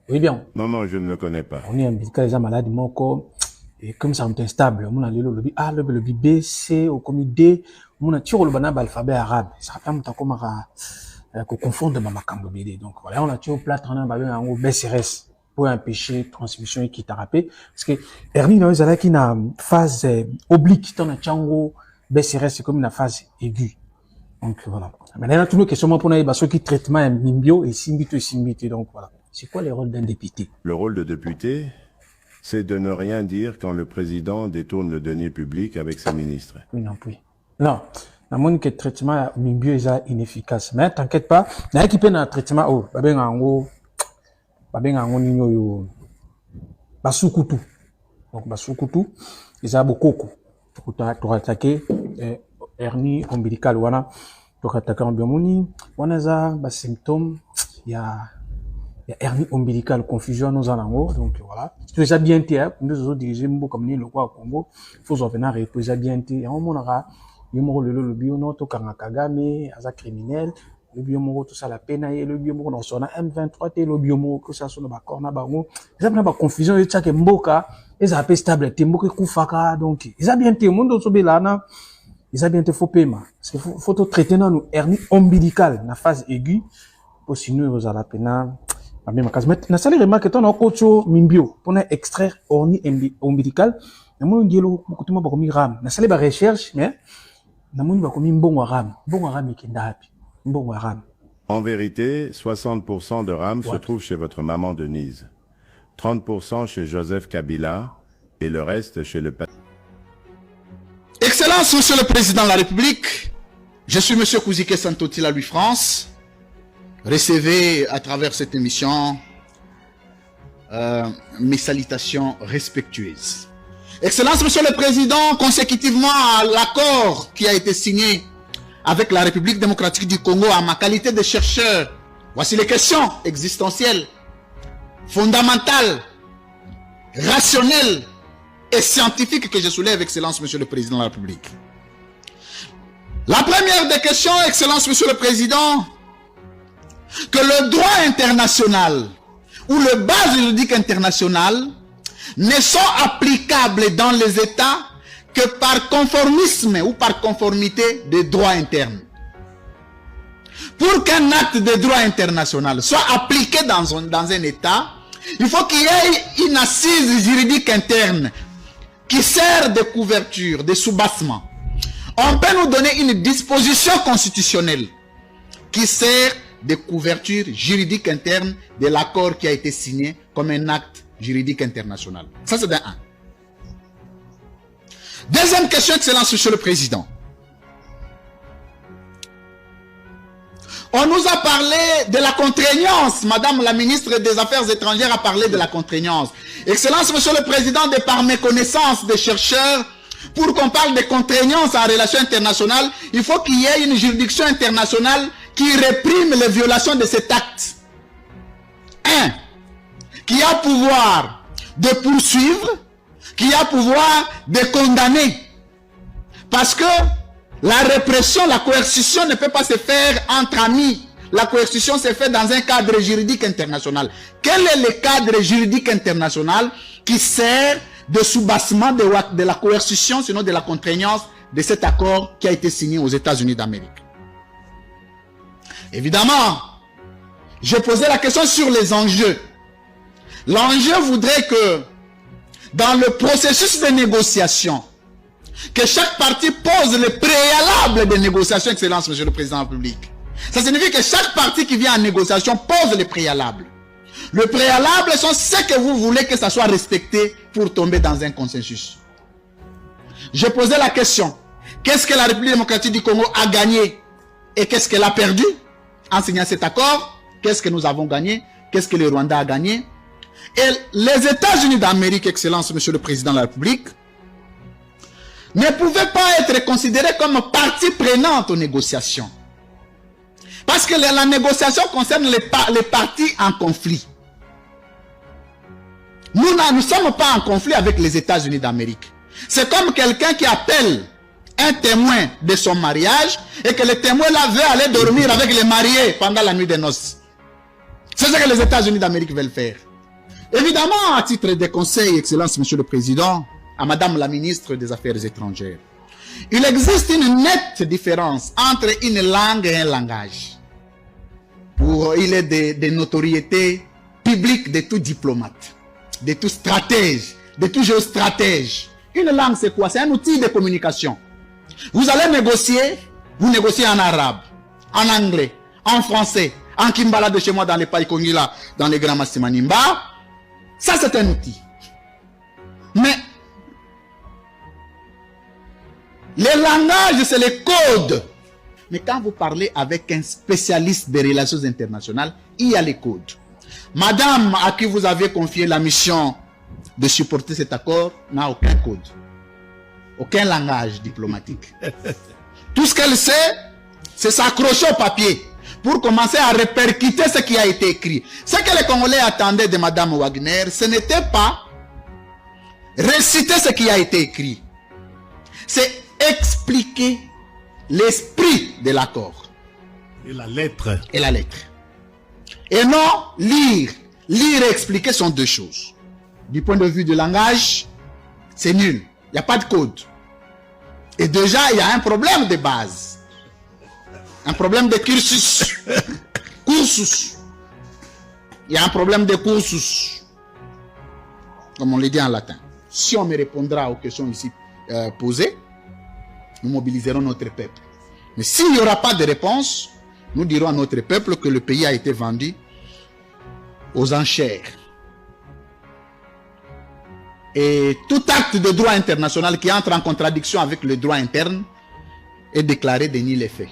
Oui bien.
Non, je ne le connais pas.
Hernie ombilicale est une maladie moko et comme ça on est instable, on a le lobby A, le lobby B, C au comme D, on a tiré le banab alphabet arabe. Ça fait tant comme ko confondre ma makambo belé. Donc voilà, on a tiré au plat trana ba bien en BCRS pour empêcher transmission qui t'a rappelé parce que hernie dans les qui na phase oblique dans la chango BCRS c'est comme une phase aiguë. Donc voilà. Maintenant tout le questionnement pour nous ceux qui traitement mimbio et simbito donc voilà. C'est quoi le rôle d'un député?
Le rôle de député, c'est de ne rien dire quand le président détourne le denier public avec ses ministres.
Oui non plus. Non, la monde que traitement mimbio est inefficace. Mais t'inquiète pas, na équipe na traitement oh ba ben en babenga ngoninyo yo basukutu donc basukutu eza bokoko to attaquer hernie ombilicale wana to attaquer biomoni wana za ba symptômes ya hernie ombilicale confusion nous en ango donc voilà tout ça bien té nous autres diriger mbo comme ni le quoi Congo faut revenir reposer bien té et on monara yemo le bio no to kanga Kagame aza criminel le biomo tout ça la peine et le biomo dans son M23 et le biomo que ça sonne ba corna bango ils ont pas confusion et chaque mboka ils appellent stable temboka kufaka donc ils ont bien té monde so belana ils ont bien té faux paiement c'est faut traiter dans nous hernie ombilicale na phase aiguë pour sinon vous allez la peine même cas mais na salle remarque ton okocho mimbio pour extraire hernie ombilicale na mo ngelo beaucoup ba komi ram na salle ba recherche mais na mo ba komi mbongo ram kindapi.
En vérité, 60% de RAM se trouvent chez votre maman Denise, 30% chez Joseph Kabila et le reste chez le...
Excellence, Monsieur le Président de la République, je suis Monsieur Kouzike Santotila Louis France. Recevez à travers cette émission mes salutations respectueuses. Excellence, Monsieur le Président, consécutivement à l'accord qui a été signé avec la République démocratique du Congo en ma qualité de chercheur, voici les questions existentielles, fondamentales, rationnelles et scientifiques que je soulève, Excellence, Monsieur le Président de la République. La première des questions, Excellence, Monsieur le Président, que le droit international ou le base juridique international ne sont applicables dans les États que par conformisme ou par conformité des droits internes. Pour qu'un acte de droit international soit appliqué dans un État, il faut qu'il y ait une assise juridique interne qui sert de couverture, de soubassement. On peut nous donner une disposition constitutionnelle qui sert de couverture juridique interne de l'accord qui a été signé comme un acte juridique international. Ça, c'est d'un 1. Deuxième question, Excellence, Monsieur le Président. On nous a parlé de la contraignance. Madame la ministre des Affaires étrangères a parlé de la contraignance. Excellence, Monsieur le Président, de par mes connaissances de chercheurs, pour qu'on parle de contraignance en relations internationales, il faut qu'il y ait une juridiction internationale qui réprime les violations de cet acte. 1. Qui a pouvoir de poursuivre, qui a pouvoir de condamner. Parce que la répression, la coercition ne peut pas se faire entre amis. La coercition se fait dans un cadre juridique international. Quel est le cadre juridique international qui sert de soubassement de la coercition, sinon de la contraignance de cet accord qui a été signé aux États-Unis d'Amérique? Évidemment, j'ai posé la question sur les enjeux. L'enjeu voudrait que dans le processus de négociation, que chaque partie pose le préalable des négociations, Excellence, Monsieur le Président de la République. Ça signifie que chaque partie qui vient en négociation pose le préalable. Le préalable sont ce que vous voulez que ça soit respecté pour tomber dans un consensus. Je posais la question, qu'est-ce que la République démocratique du Congo a gagné et qu'est-ce qu'elle a perdu en signant cet accord? Qu'est-ce que nous avons gagné? Qu'est-ce que le Rwanda a gagné? Et les États-Unis d'Amérique, Excellence, Monsieur le Président de la République, ne pouvaient pas être considérés comme partie prenante aux négociations. Parce que la négociation concerne les parties en conflit. Nous ne sommes pas en conflit avec les États-Unis d'Amérique. C'est comme quelqu'un qui appelle un témoin de son mariage et que le témoin là veut aller dormir avec les mariés pendant la nuit des noces. C'est ce que les États-Unis d'Amérique veulent faire. Évidemment, à titre de conseil, Excellence, Monsieur le Président, à Madame la Ministre des Affaires étrangères, il existe une nette différence entre une langue et un langage. Il est de notoriété publique de tout diplomate, de tout stratège, de tout géostratège. Une langue, c'est quoi? C'est un outil de communication. Vous allez négocier, vous négociez en arabe, en anglais, en français, en kimbala de chez moi dans les Païkongila, dans les Grands Massimanimba. Ça, c'est un outil. Mais les langages, c'est les codes. Mais quand vous parlez avec un spécialiste des relations internationales, il y a les codes. Madame à qui vous avez confié la mission de supporter cet accord n'a aucun code. Aucun langage diplomatique. Tout ce qu'elle sait, c'est s'accrocher au papier pour commencer à répercuter ce qui a été écrit. Ce que les Congolais attendaient de Madame Wagner, ce n'était pas réciter ce qui a été écrit. C'est expliquer l'esprit de l'accord.
Et la lettre.
Et la lettre. Et non lire. Lire et expliquer sont deux choses. Du point de vue du langage, c'est nul. Il n'y a pas de code. Et déjà, il y a un problème de base. Un problème de cursus. Cursus. Il y a un problème de cursus. Comme on le dit en latin. Si on me répondra aux questions ici posées, nous mobiliserons notre peuple. Mais s'il n'y aura pas de réponse, nous dirons à notre peuple que le pays a été vendu aux enchères. Et tout acte de droit international qui entre en contradiction avec le droit interne est déclaré de nul effet.